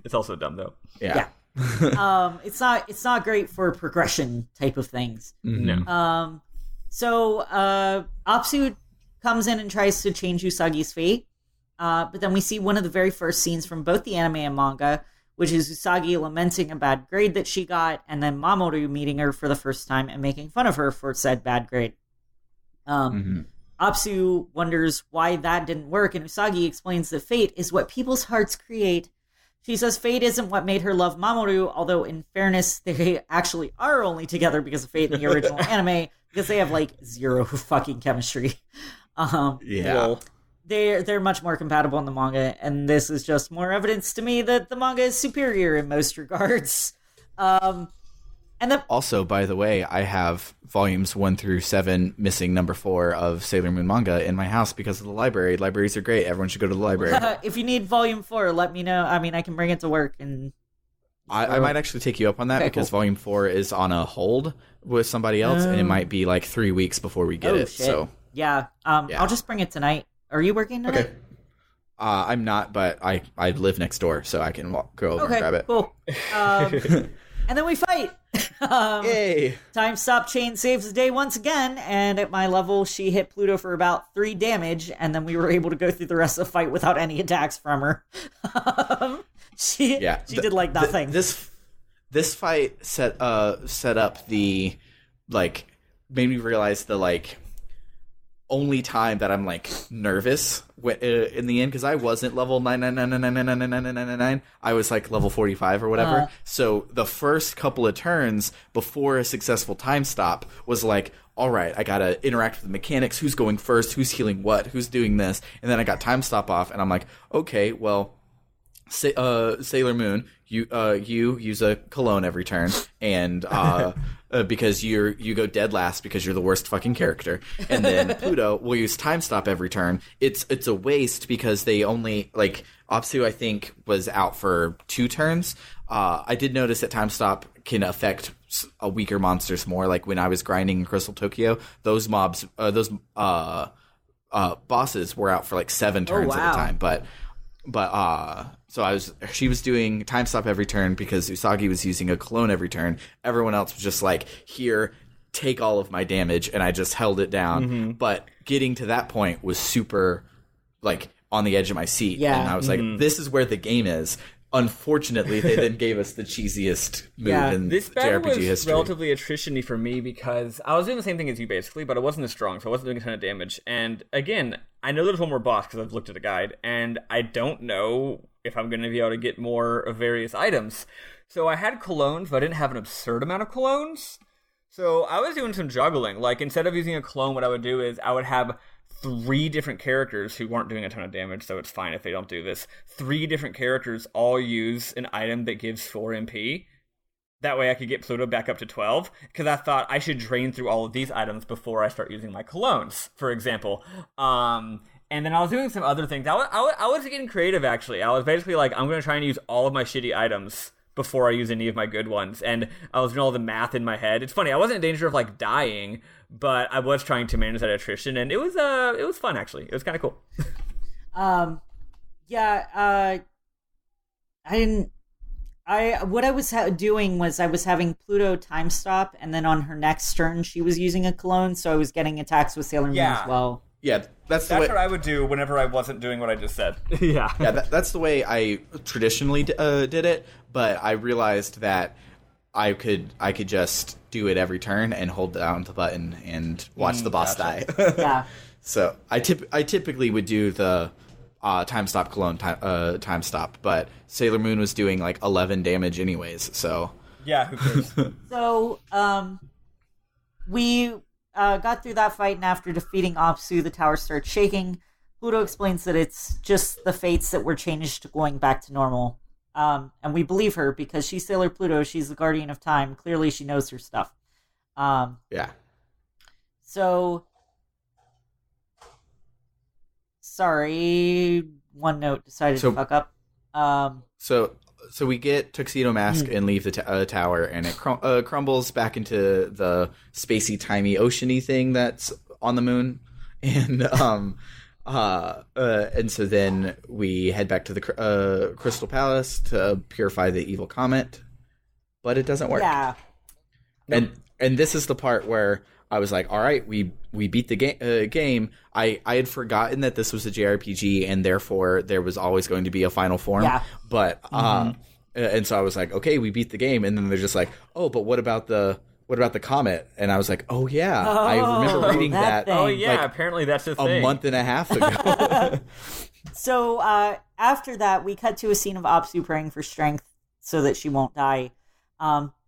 It's also dumb though. Yeah. It's not great for progression type of things. No. So Apsu comes in and tries to change Usagi's fate. But then we see one of the very first scenes from both the anime and manga, which is Usagi lamenting a bad grade that she got, and then Mamoru meeting her for the first time and making fun of her for said bad grade. Apsu wonders why that didn't work, and Usagi explains that fate is what people's hearts create. She says fate isn't what made her love Mamoru, although in fairness, they actually are only together because of fate in the original anime, because they have like zero fucking chemistry. They're much more compatible in the manga, and this is just more evidence to me that the manga is superior in most regards. Also, by the way, I have volumes 1 through 7 missing number 4 of Sailor Moon manga in my house because of the library. Libraries are great. Everyone should go to the library. If you need volume 4, let me know. I mean, I can bring it to work. And I might actually take you up on that because volume 4 is on a hold with somebody else, and it might be like 3 weeks before we get it. Shit. So I'll just bring it tonight. Are you working tonight? Okay. I'm not, but I live next door, so I can go over and grab it. Cool. And then we fight. Yay! Time stop chain saves the day once again, and at my level, she hit Pluto for about 3 damage, and then we were able to go through the rest of the fight without any attacks from her. She did like nothing. This fight set up the like made me realize the like only time that I'm like nervous in the end, because I wasn't level 999999999. I was like level 45 or whatever. So the first couple of turns before a successful time stop was like, all right, I gotta interact with the mechanics. Who's going first? Who's healing what? Who's doing this? And then I got time stop off, and I'm like, okay, well, Sailor Moon, you use a cologne every turn, and because you go dead last because you're the worst fucking character. And then Pluto will use time stop every turn. It's a waste because they only like Apsu, I think, was out for 2 turns. I did notice that time stop can affect weaker monsters more. Like when I was grinding in Crystal Tokyo, those bosses were out for like 7 turns at a time. But she was doing time stop every turn because Usagi was using a cologne every turn. Everyone else was just like, here, take all of my damage, and I just held it down. Mm-hmm. But getting to that point was super like on the edge of my seat. Yeah. And I was like, this is where the game is. Unfortunately, they then gave us the cheesiest move in this battle JRPG was history. Relatively attrition-y for me because I was doing the same thing as you basically, but I wasn't as strong, so I wasn't doing a ton of damage. And again, I know there's one more boss because I've looked at the guide, and I don't know if I'm going to be able to get more of various items. So I had colognes, but I didn't have an absurd amount of colognes. So I was doing some juggling. Like, instead of using a cologne, what I would do is I would have 3 different characters who weren't doing a ton of damage, so it's fine if they don't do this. 3 different characters all use an item that gives 4 MP. That way I could get Pluto back up to 12, because I thought I should drain through all of these items before I start using my colognes, for example. And then I was doing some other things. I was getting creative, actually. I was basically like, I'm going to try and use all of my shitty items before I use any of my good ones. And I was doing all the math in my head. It's funny, I wasn't in danger of like dying, but I was trying to manage that attrition, and it was fun, actually. It was kind of cool. What I was doing was I was having Pluto time stop, and then on her next turn she was using a cologne, so I was getting attacks with Sailor Moon as well. Yeah, that's what I would do whenever I wasn't doing what I just said. Yeah, that's the way I traditionally did it. But I realized that I could just do it every turn and hold down the button and watch the boss die. Yeah. So I typically would do the time stop cologne time stop, but Sailor Moon was doing like 11 damage anyways. So yeah, who cares? So we got through that fight, and after defeating Apsu, the tower starts shaking. Pluto explains that it's just the fates that were changed to going back to normal. And we believe her because she's Sailor Pluto. She's the guardian of time. Clearly, she knows her stuff. Yeah. So, sorry, OneNote decided to fuck up. So we get Tuxedo Mask and leave the tower, and it crumbles back into the spacey, timey, oceany thing that's on the moon, and so then we head back to the Crystal Palace to purify the evil comet, but it doesn't work. Yeah. And this is the part where I was like, all right, we beat the game. I had forgotten that this was a JRPG, and therefore there was always going to be a final form. Yeah. But and so I was like, okay, we beat the game, and then they're just like, oh, but what about the comet? And I was like, oh yeah, I remember reading that. Thing. Oh yeah, like, apparently that's a thing. A month and a half ago. So after that, we cut to a scene of Apsu praying for strength so that she won't die.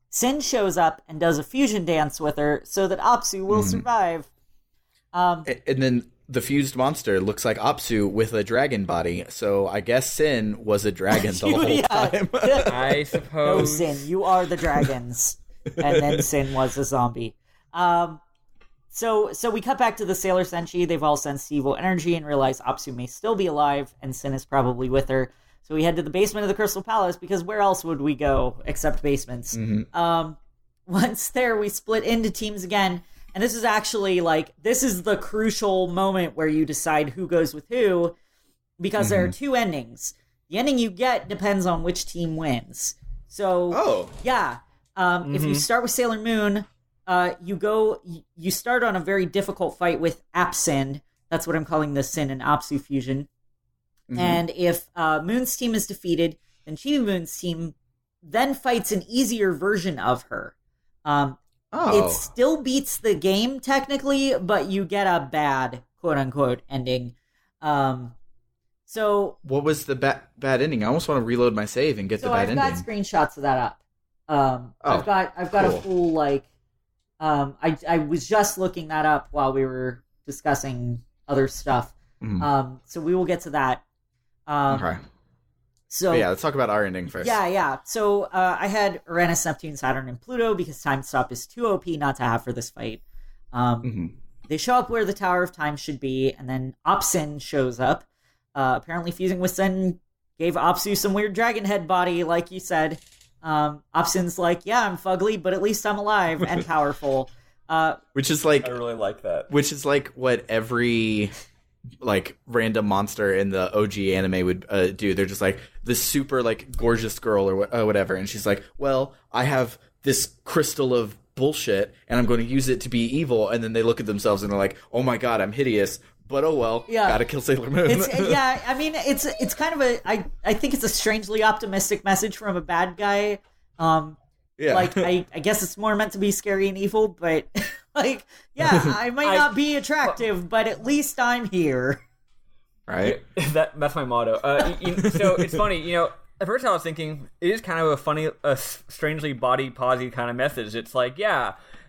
Sin shows up and does a fusion dance with her so that Apsu will survive. And then the fused monster looks like Apsu with a dragon body, so I guess Sin was a dragon the whole time. I suppose. No, Sin, you are the dragons. And then Sin was a zombie. So we cut back to the Sailor Senshi. They've all sensed evil energy and realize Apsu may still be alive, and Sin is probably with her. So we head to the basement of the Crystal Palace, because where else would we go except basements? Once there, we split into teams again. And this is actually this is the crucial moment where you decide who goes with who, because there are 2 endings. The ending you get depends on which team wins. So, yeah. If you start with Sailor Moon, you start on a very difficult fight with Apsin. That's what I'm calling the Sin and Apsu fusion. Mm-hmm. And if Moon's team is defeated, then Chibi Moon's team then fights an easier version of her. It still beats the game technically, but you get a bad quote unquote ending. So what was the bad ending? I almost want to reload my save and get the bad ending. I've got screenshots of that up. I've got cool. A full I was just looking that up while we were discussing other stuff. Mm-hmm. So we will get to that. Okay. So let's talk about our ending first. Yeah. So I had Uranus, Neptune, Saturn, and Pluto because Time Stop is too OP not to have for this fight. They show up where the Tower of Time should be, and then Opsin shows up. Apparently fusing with Sen gave Apsu some weird dragon head body, like you said. Opsin's like, yeah, I'm fugly, but at least I'm alive and powerful. Which is like... I really like that. Which is like what every... like random monster in the OG anime would do. They're just like this super like gorgeous girl or whatever, and she's like, well, I have this crystal of bullshit and I'm going to use it to be evil, and then they look at themselves and they're like, oh my god, I'm hideous, but oh well, gotta kill Sailor Moon. I mean it's kind of I think it's a strangely optimistic message from a bad guy. Like I guess it's more meant to be scary and evil, but like, I might not be attractive, but at least I'm here. Right? That's my motto. So it's funny, at first I was thinking, it is kind of a funny, strangely body posy kind of message. It's like,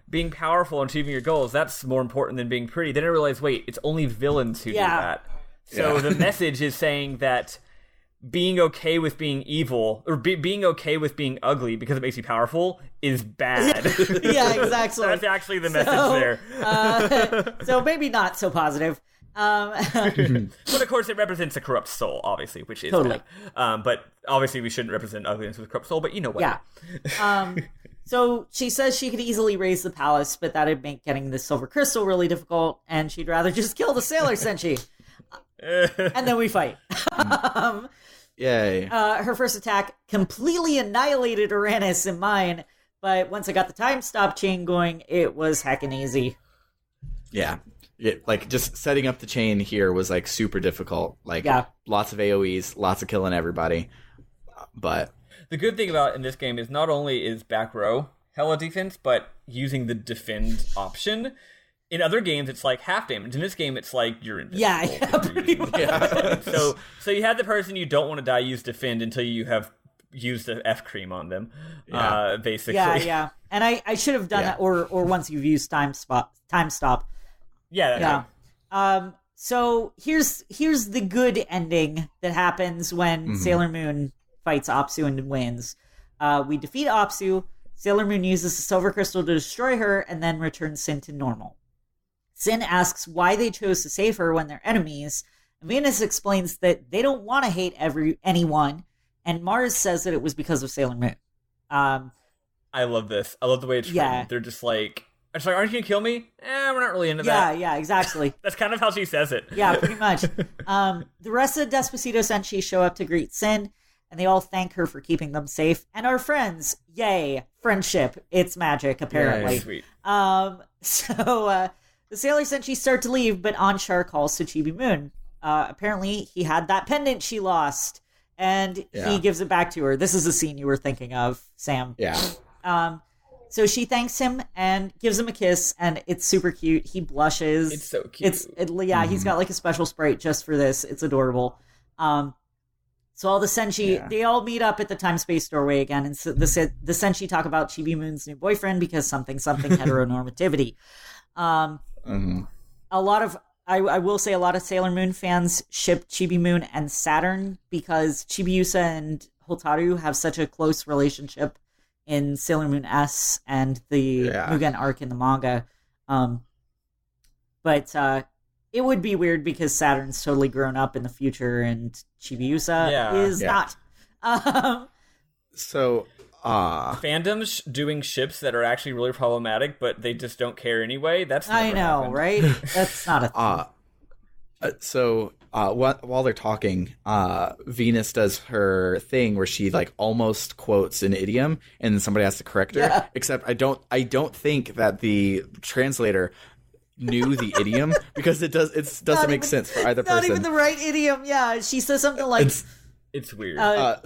being powerful and achieving your goals, that's more important than being pretty. Then I realized, wait, it's only villains who do that. So the message is saying that being okay with being evil, or being okay with being ugly because it makes you powerful, is bad. Yeah, exactly. So that's actually the message there. So maybe not so positive. But of course it represents a corrupt soul, obviously, which is totally bad. But obviously we shouldn't represent ugliness with a corrupt soul, but you know what. Yeah. So she says she could easily raise the palace, but that'd make getting the silver crystal really difficult, and she'd rather just kill the Sailor Senshi. And then we fight. Yay. Her first attack completely annihilated Uranus and mine, but once I got the time stop chain going, it was heckin' easy. Yeah. Like, just setting up the chain here was, like, super difficult. Like, lots of AoEs, lots of killing everybody. But the good thing about in this game is not only is back row hella defense, but using the defend option. In other games, it's like half damage. In this game, it's like you're invincible. Pretty much. So you have the person you don't want to die use defend until you have used the F cream on them, basically. Yeah. And I should have done that, or once you've used time stop. Yeah. So here's the good ending that happens when Sailor Moon fights Apsu and wins. We defeat Apsu. Sailor Moon uses the silver crystal to destroy her and then returns Sin to normal. Sin asks why they chose to save her when they're enemies, and Venus explains that they don't want to hate anyone, and Mars says that it was because of Sailor Moon. I love this. I love the way it's written. They're just like, aren't you going to kill me? We're not really into that. Yeah, exactly. That's kind of how she says it. Yeah, pretty much. The rest of Despacito Senshi show up to greet Sin, and they all thank her for keeping them safe, and are friends. Yay. Friendship. It's magic, apparently. Yay. Sweet. So the Sailor Senshi start to leave, but Anshar calls to Chibi Moon. Apparently, he had that pendant she lost, and he gives it back to her. This is the scene you were thinking of, Sam. Yeah. So she thanks him and gives him a kiss, and it's super cute. He blushes. It's so cute. He's got like a special sprite just for this. It's adorable. So all the Senshi, they all meet up at the time-space doorway again, and so the Senshi talk about Chibi Moon's new boyfriend because something heteronormativity. A lot of I will say a lot of Sailor Moon fans ship Chibi Moon and Saturn because Chibiusa and Hotaru have such a close relationship in Sailor Moon S and the Mugen arc in the manga. But it would be weird because Saturn's totally grown up in the future and Chibiusa is not. So fandoms doing ships that are actually really problematic, but they just don't care anyway. That's I know, right? That's not a thing. While they're talking, Venus does her thing where she like almost quotes an idiom, and then somebody has to correct her. Yeah. Except I don't think that the translator knew the idiom because it doesn't make sense for either person. Not even the right idiom. Yeah, she says something like. It's weird.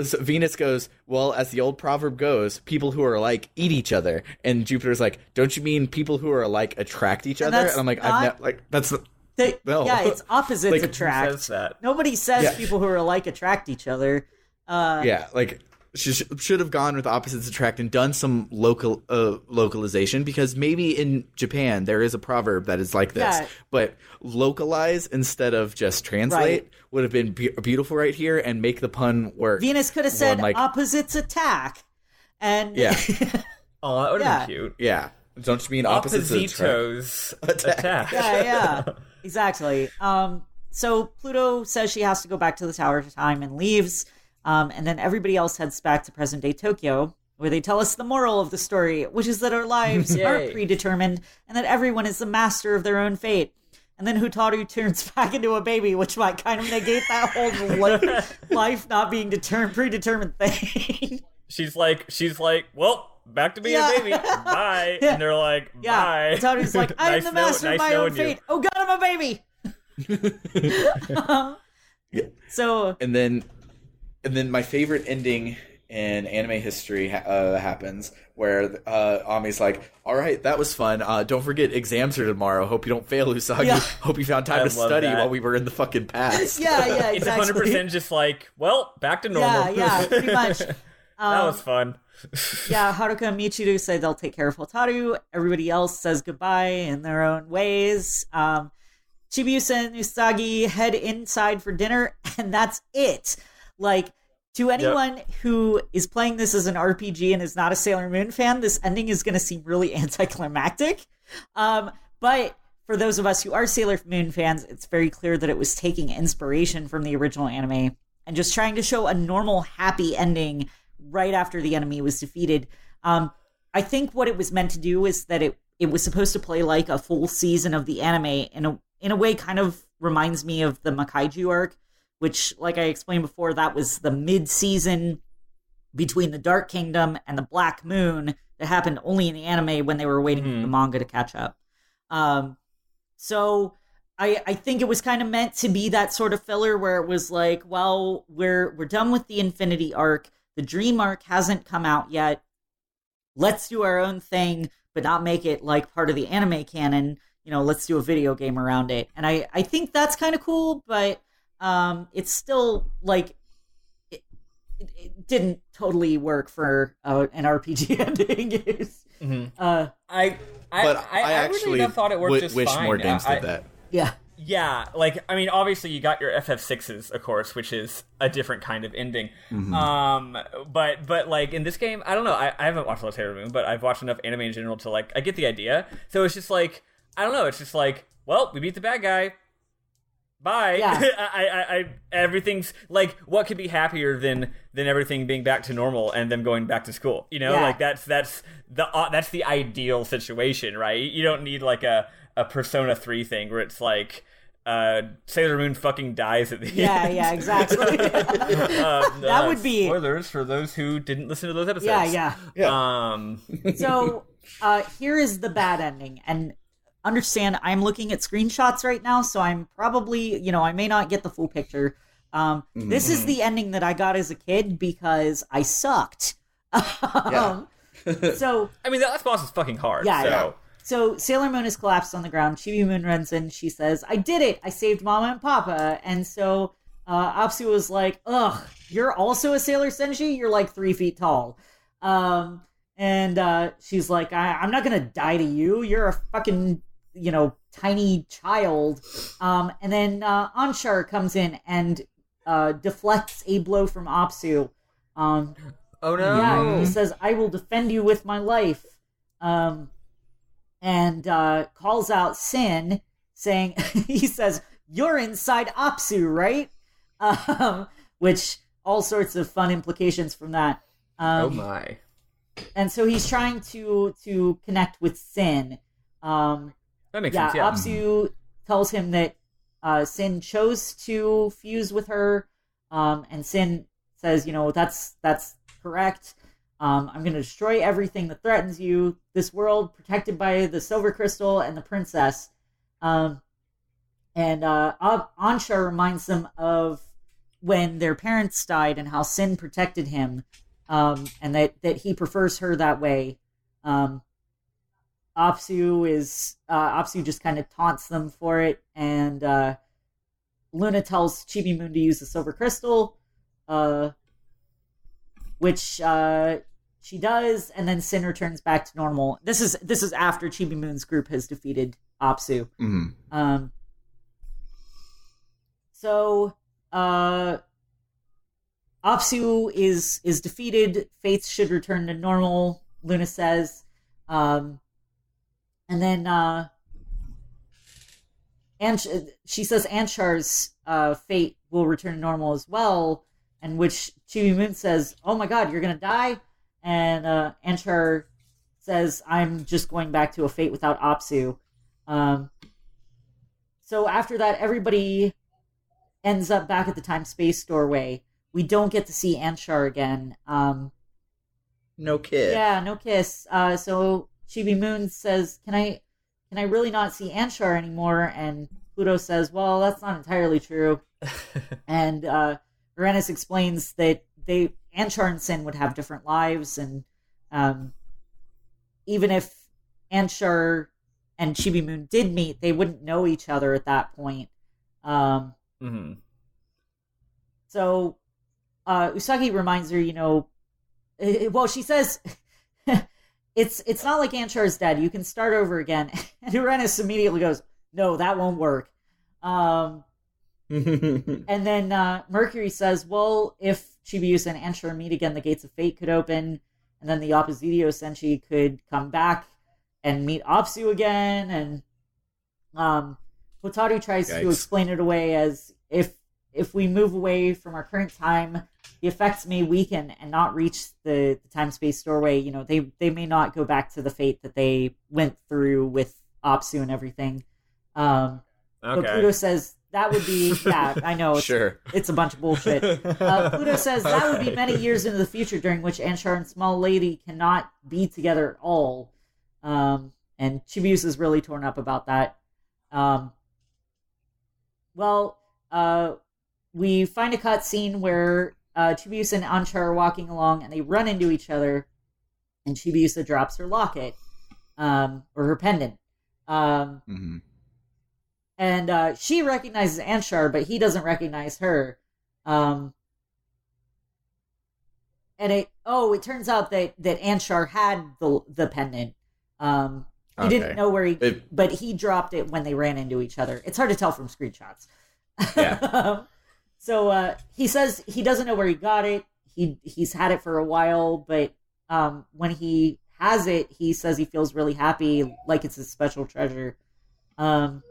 So Venus goes, well, as the old proverb goes, people who are alike eat each other. And Jupiter's like, don't you mean people who are alike attract each other? And I'm like, that's no. Yeah, it's opposites Like, attract. Who says that? Nobody says people who are alike attract each other. Like she should have gone with opposites attract and done some localization, because maybe in Japan there is a proverb that is like this, but localize instead of just translate would have been beautiful right here and make the pun work. Venus could have said opposites attack, and Oh, that would have been cute. Yeah, don't you mean opposites attack? Yeah, exactly. So Pluto says she has to go back to the Tower of Time and leaves. And then everybody else heads back to present-day Tokyo, where they tell us the moral of the story, which is that our lives aren't predetermined and that everyone is the master of their own fate. And then Hotaru turns back into a baby, which might kind of negate that whole life not being predetermined thing. She's like, well, back to being a baby. Bye. And they're like, bye. Hotaru's like, I am the master of my own fate. Oh God, I'm a baby. And then my favorite ending in anime history happens, where Ami's like, all right, that was fun. Don't forget exams are tomorrow. Hope you don't fail, Usagi. Hope you found time to study while we were in the fucking past. Yeah, exactly. It's 100% just like, well, back to normal. Yeah, pretty much. That was fun. Haruka and Michiru say they'll take care of Hotaru. Everybody else says goodbye in their own ways. Chibiusa and Usagi head inside for dinner, and that's it. Like, to anyone who is playing this as an RPG and is not a Sailor Moon fan, this ending is going to seem really anticlimactic. But for those of us who are Sailor Moon fans, it's very clear that it was taking inspiration from the original anime and just trying to show a normal, happy ending right after the enemy was defeated. I think what it was meant to do is that it was supposed to play like a full season of the anime in a way kind of reminds me of the Makaiju arc, which, like I explained before, that was the mid-season between the Dark Kingdom and the Black Moon that happened only in the anime when they were waiting for the manga to catch up. So I think it was kind of meant to be that sort of filler where it was like, well, we're done with the Infinity arc. The Dream arc hasn't come out yet. Let's do our own thing, but not make it like part of the anime canon. You know, let's do a video game around it. And I think that's kind of cool, but it's still like it didn't totally work for an RPG ending. I actually really thought it worked just wish fine. more games did that. Yeah, like, I mean, obviously you got your FF6s, of course, which is a different kind of ending. But like, in this game, I don't know, I haven't watched a lot of Sailor Moon, but I've watched enough anime in general to, like, I get the idea. So it's just like, I don't know, it's just like, well, we beat the bad guy. Bye. Yeah. I everything's like, what could be happier than everything being back to normal and them going back to school? You know, like that's the ideal situation, right? You don't need like a Persona 3 thing where it's like Sailor Moon fucking dies at the end. Yeah, exactly. That would be spoilers for those who didn't listen to those episodes. Yeah. So here is the bad ending, and understand I'm looking at screenshots right now, so I'm probably, I may not get the full picture. This is the ending that I got as a kid because I sucked. So I mean, the last boss is fucking hard. So Sailor Moon is collapsed on the ground. Chibi Moon runs in. She says, I did it. I saved Mama and Papa. And so Apsu was like, ugh, you're also a Sailor Senshi? You're like 3 feet tall. And she's like, I'm not going to die to you. You're a fucking, tiny child. And then Anshar comes in and deflects a blow from Apsu. Oh, no. Yeah, he says, I will defend you with my life. And calls out Sin, saying, he says, you're inside Apsu, right? Which, all sorts of fun implications from that. Oh my. And so he's trying to connect with Sin. That makes sense, yeah. Apsu tells him that Sin chose to fuse with her, and Sin says, that's correct. I'm going to destroy everything that threatens you. This world protected by the Silver Crystal and the princess. And Anshar reminds them of when their parents died and how Sin protected him, and that he prefers her that way. Apsu just kind of taunts them for it, and Luna tells Chibi Moon to use the Silver Crystal, which she does, and then Sin returns back to normal. This is after Chibi Moon's group has defeated Apsu. Mm-hmm. So Apsu is defeated. Fates should return to normal, Luna says. And then she says Anshar's fate will return to normal as well, and which Chibi Moon says, "Oh my god, you're gonna die," and Anshar says, "I'm just going back to a fate without Apsu." So after that, everybody ends up back at the time-space doorway. We don't get to see Anshar again. No kiss. Yeah, no kiss. So Chibi Moon says, Can I really not see Anshar anymore? And Pluto says, well, that's not entirely true. And Uranus explains that Anshar and Sin would have different lives, and even if Anshar and Chibi Moon did meet, they wouldn't know each other at that point. Mm-hmm. So Usagi reminds her, she says, it's not like Anshar is dead. You can start over again. And Uranus immediately goes, no, that won't work. And then Mercury says, well, if Chibiusa and Anshar meet again, the Gates of Fate could open, and then the Oppositio Senshi could come back and meet Apsu again. And Hotaru tries to explain it away as if we move away from our current time, the effects may weaken and not reach the time-space doorway. They may not go back to the fate that they went through with Apsu and everything. But Pluto says that would be, I know, it's a bunch of bullshit. Pluto says that would be many years into the future during which Anshar and Small Lady cannot be together at all. And Chibiusa is really torn up about that. We find a cutscene where Chibiusa and Anshar are walking along, and they run into each other, and Chibiusa drops her locket, or her pendant. Mm-hmm. And she recognizes Anshar, but he doesn't recognize her. And it turns out that Anshar had the pendant. He didn't know where but he dropped it when they ran into each other. It's hard to tell from screenshots. Yeah. So he says he doesn't know where he got it. He's had it for a while, but when he has it, he says he feels really happy, like it's a special treasure. And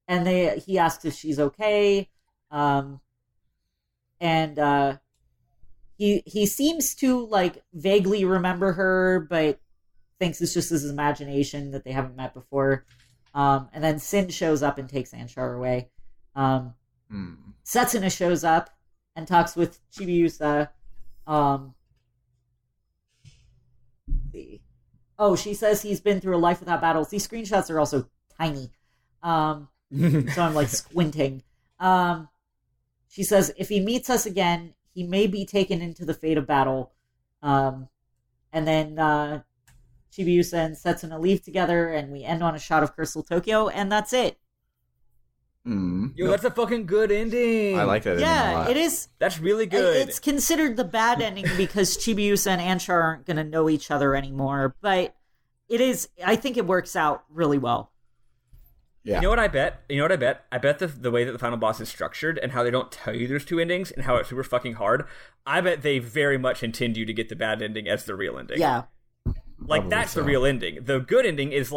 he asks if she's okay. And he seems to vaguely remember her, but thinks it's just his imagination that they haven't met before. And then Sin shows up and takes Anshar away. Setsuna shows up and talks with Chibiusa. She says he's been through a life without battles. These screenshots are also tiny. So I'm squinting. She says if he meets us again, he may be taken into the fate of battle. And then Chibiusa and Setsuna leave together, and we end on a shot of Crystal Tokyo, and that's it. Yo, that's a fucking good ending. I like that ending a lot. It is. That's really good. It's considered the bad ending because Chibiusa and Anshar aren't going to know each other anymore, but it is. I think it works out really well. Yeah. You know what I bet? I bet the way that the final boss is structured and how they don't tell you there's two endings and how it's super fucking hard, I bet they very much intend you to get the bad ending as the real ending. Yeah. That's the real ending. The good ending is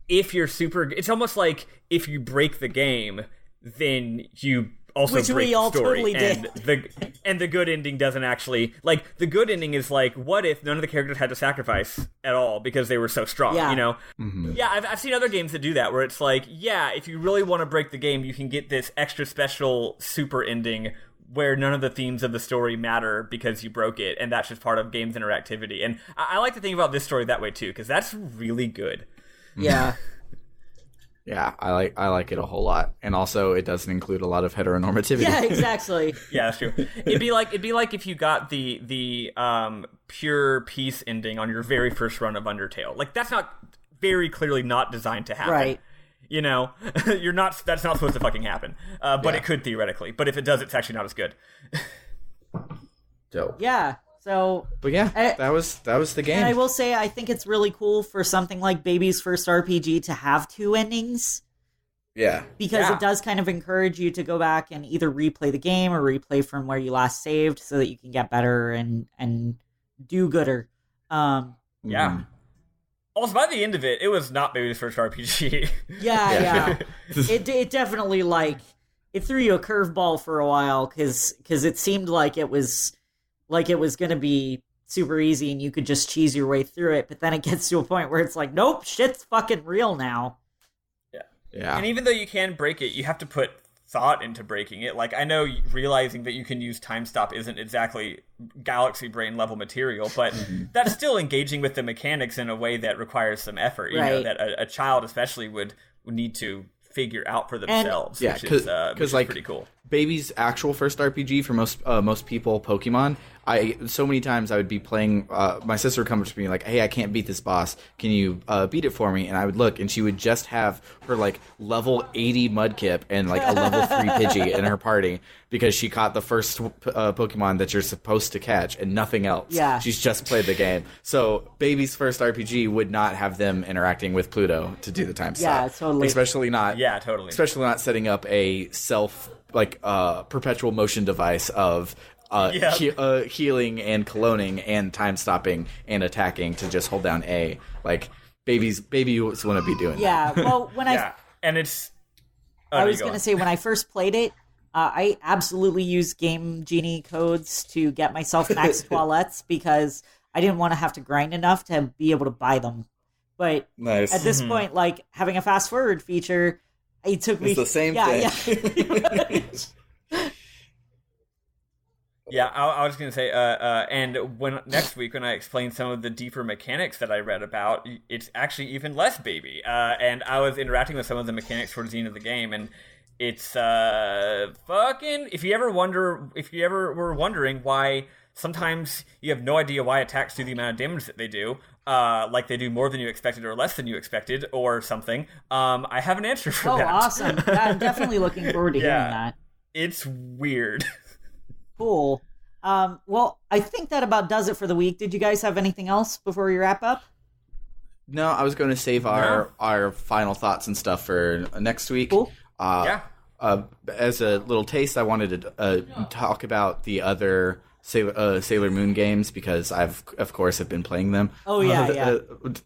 if you're super... It's almost like if you break the game, then you also Which break we the all story. totally And the good ending doesn't actually, like, the good ending is like, what if none of the characters had to sacrifice at all because they were so strong, Yeah. you know? Mm-hmm. Yeah, I've seen other games that do that, where it's like, yeah, if you really want to break the game, you can get this extra special super ending where none of the themes of the story matter because you broke it, and that's just part of games interactivity. And I like to think about this story that way too, because that's really good. Yeah. Yeah, I like it a whole lot, and also it doesn't include a lot of heteronormativity. Yeah, exactly. Yeah, that's true. It'd be like if you got the pure peace ending on your very first run of Undertale. Like, that's not very clearly not designed to happen. Right. You know, that's not supposed to fucking happen. But it could theoretically. But if it does, it's actually not as good. Dope. Yeah. So, But yeah, that was the game. and I will say, I think it's really cool for something like Baby's First RPG to have two endings, Yeah. because it does kind of encourage you to go back and either replay the game or replay from where you last saved, so that you can get better and do gooder. Yeah. Mhm. Also, by the end of it, it was not Baby's first RPG. Yeah. It definitely, like, it threw you a curveball for a while, because it seemed like it was going to be super easy and you could just cheese your way through it, but then it gets to a point where it's like, nope, shit's fucking real now. Yeah. And even though you can break it, you have to put thought into breaking it. Like, I know realizing that you can use time stop isn't exactly galaxy brain level material, but that's still engaging with the mechanics in a way that requires some effort. You know, Right. that a child especially would need to figure out for themselves, Yeah, which is like, pretty cool. Baby's actual first RPG for most people, Pokemon. So many times I would be playing. My sister would come up to me like, "Hey, I can't beat this boss. Can you beat it for me?" And I would look, and she would just have her like level 80 Mudkip and like a level 3 Pidgey in her party because she caught the first Pokemon that you're supposed to catch and nothing else. Yeah. She's just played the game. So Baby's first RPG would not have them interacting with Pluto to do the time stop. Yeah, totally. Especially not. Yeah, totally. Especially not setting up a perpetual motion device of healing and cloning and time stopping and attacking to just hold down A. Like, baby wouldn't be doing that. Yeah, well, and it's... I was going to say, when I first played it, I absolutely used Game Genie codes to get myself max toilettes because I didn't want to have to grind enough to be able to buy them. But Nice. at this point, like, having a fast forward feature, it took me... It's the same thing. Yeah. Yeah, I was going to say, and next week when I explain some of the deeper mechanics that I read about, it's actually even less Baby. And I was interacting with some of the mechanics towards the end of the game, and it's fucking... If you ever were wondering why sometimes you have no idea why attacks do the amount of damage that they do, like they do more than you expected or less than you expected or something, I have an answer for that. Oh, awesome. Yeah, I'm definitely looking forward to hearing that. It's weird. Cool. Well, I think that about does it for the week. Did you guys have anything else before we wrap up? No, I was going to save our final thoughts and stuff for next week. Cool. As a little taste, I wanted to talk about the other Sailor Moon games because I've, of course, have been playing them. Oh, yeah.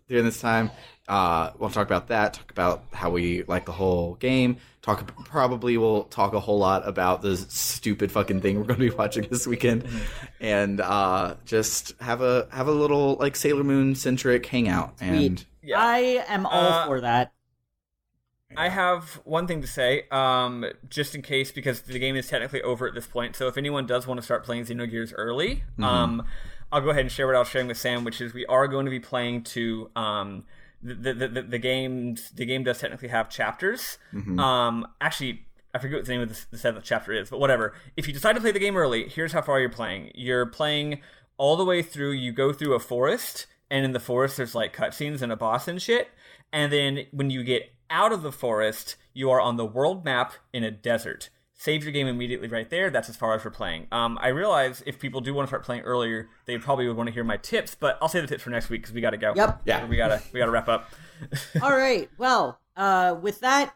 During this time. We'll talk about that, talk about how we like the whole game, we'll talk a whole lot about the stupid fucking thing we're going to be watching this weekend, and just have a little like Sailor Moon centric hangout. And yeah. I am all for that. I have one thing to say, just in case, because the game is technically over at this point, so if anyone does want to start playing Xenogears early, I'll go ahead and share what I was sharing with Sam, which is we are going to be playing to... The game does technically have chapters. Actually, I forget what the name of the seventh chapter is, but whatever. If you decide to play the game early, here's how far you're playing. You're playing all the way through. You go through a forest, and in the forest there's like cutscenes and a boss and shit. And then when you get out of the forest, you are on the world map in a desert. Save your game immediately right there. That's as far as we're playing. I realize if people do want to start playing earlier, they probably would want to hear my tips, but I'll save the tips for next week because we got to go. Yep. Yeah. We gotta wrap up. All right. Well, with that,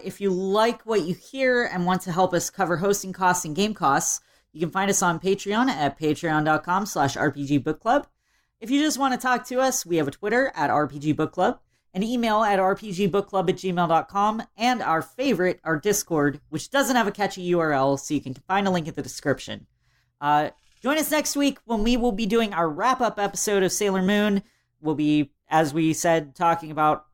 if you like what you hear and want to help us cover hosting costs and game costs, you can find us on Patreon at patreon.com/RPGbookclub. If you just want to talk to us, we have a Twitter at RPG Book Club. an email at rpgbookclub@gmail.com, and our favorite, our Discord, which doesn't have a catchy URL, so you can find a link in the description. Join us next week when we will be doing our wrap-up episode of Sailor Moon. We'll be, as we said, talking about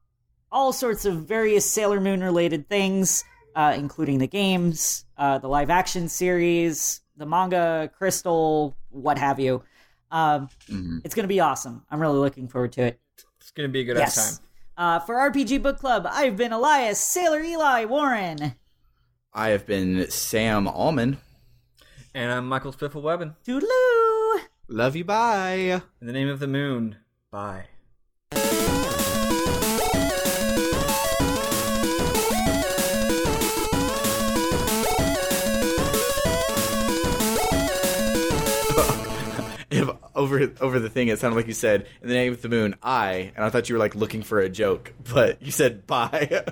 all sorts of various Sailor Moon-related things, including the games, the live-action series, the manga, Crystal, what have you. It's going to be awesome. I'm really looking forward to it. It's going to be a good time. For RPG Book Club, I've been Elias, Sailor Eli Warren. I have been Sam Allman. And I'm Michael Spiffl Webbin. Toodaloo! Love you, bye. In the name of the moon, bye. If over the thing, it sounded like you said, in the name of the moon, and I thought you were like looking for a joke, but you said bye.